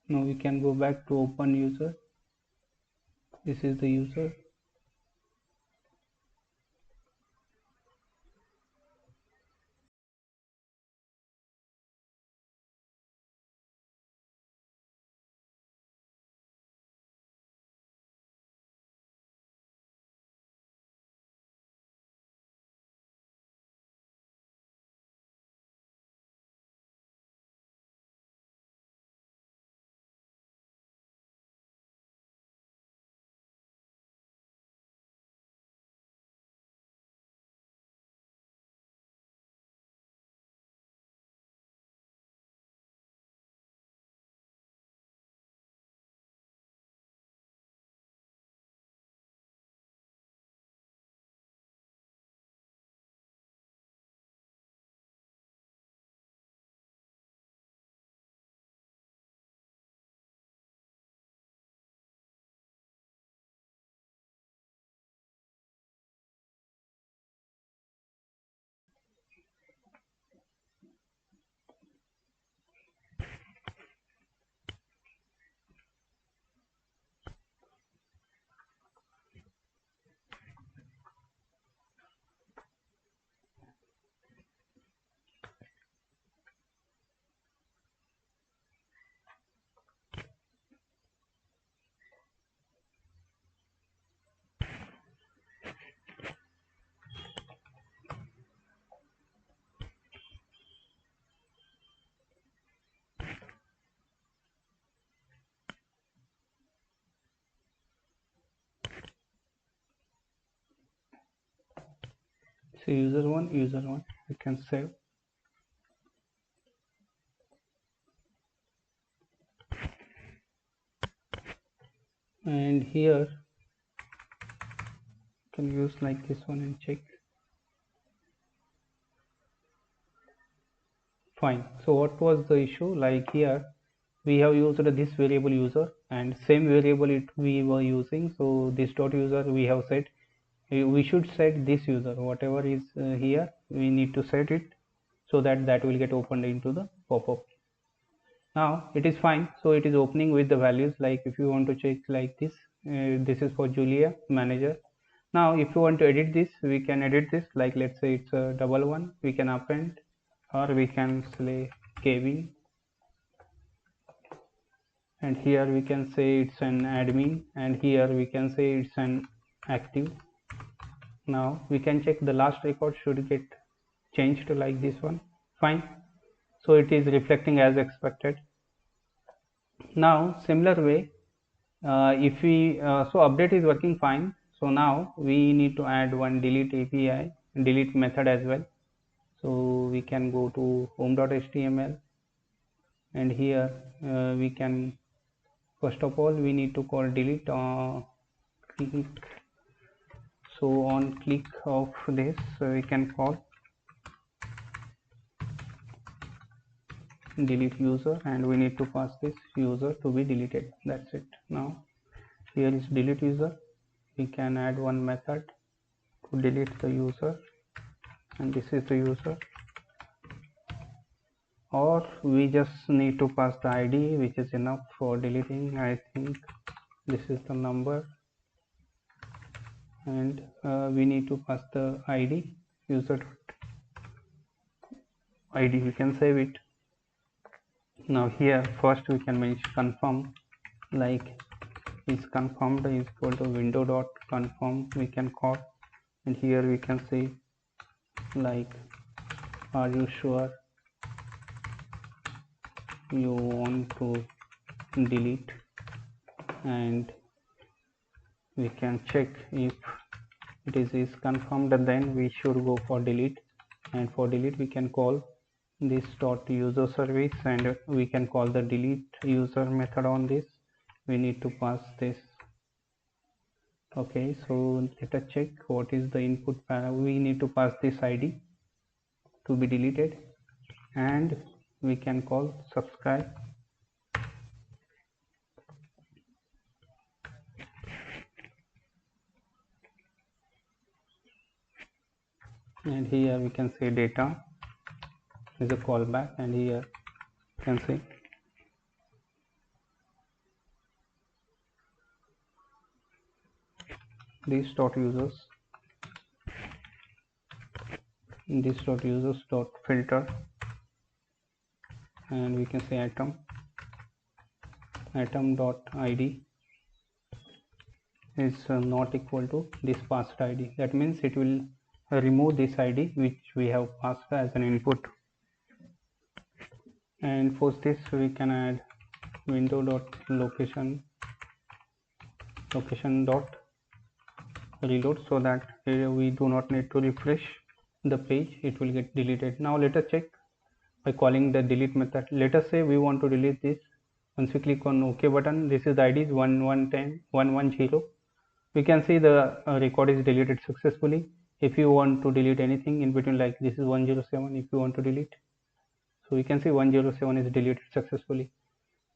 Now we can go back to open user. This is the user. So user one, we can save. And here you can use like this one and check. Fine. So what was the issue? Like here we have used this variable user, and same variable we were using. So this dot user we have set. We should set this user, whatever is here, we need to set it so that will get opened into the pop-up. Now it is fine. So it is opening with the values. Like if you want to check like this, this is for Julia manager. Now if you want to edit this, we can edit this. Like let's say it's a double one, we can append, or we can say Kevin, and here we can say it's an admin, and here we can say it's an active. Now we can check the last record should get changed to like this one. Fine. So it is reflecting as expected. Now similar way, if we so update is working fine. So now we need to add one delete API, delete method as well. So we can go to home.html, and here we can, first of all we need to call delete click. So on click of this we can call delete user, and we need to pass this user to be deleted. That's it. Now here is delete user. We can add one method to delete the user, and this is the user, or we just need to pass the ID, which is enough for deleting. I think this is the number, and we need to pass the ID, user ID. We can save it. Now here first we can mention confirm, like is confirmed is equal to window dot confirm we can call, and here we can say like are you sure you want to delete, and we can check if it is confirmed, then we should go for delete, and for delete we can call this dot user service, and we can call the delete user method on this. We need to pass this. Okay, so let us check what is the input. We need to pass this id to be deleted, and we can call subscribe, and here we can say data is a callback, and here you can say this dot users dot filter, and we can say atom dot id is not equal to this passed id. That means it will remove this id which we have passed as an input. And for this we can add window dot location dot reload, so that we do not need to refresh the page, it will get deleted. Now let us check by calling the delete method. Let us say we want to delete this. Once we click on OK button, this is the id is 110. We can see the record is deleted successfully. If you want to delete anything in between, like this is 107, if you want to delete, so we can see 107 is deleted successfully.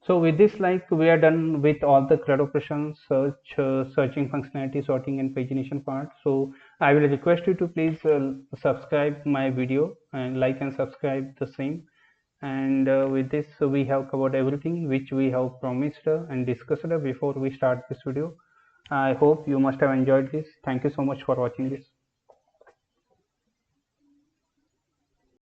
So with this, like, we are done with all the CRUD operations, searching functionality, sorting and pagination part. So I will request you to please subscribe my video and like and subscribe the same. And with this, we have covered everything which we have promised and discussed before we start this video. I hope you must have enjoyed this. Thank you so much for watching this.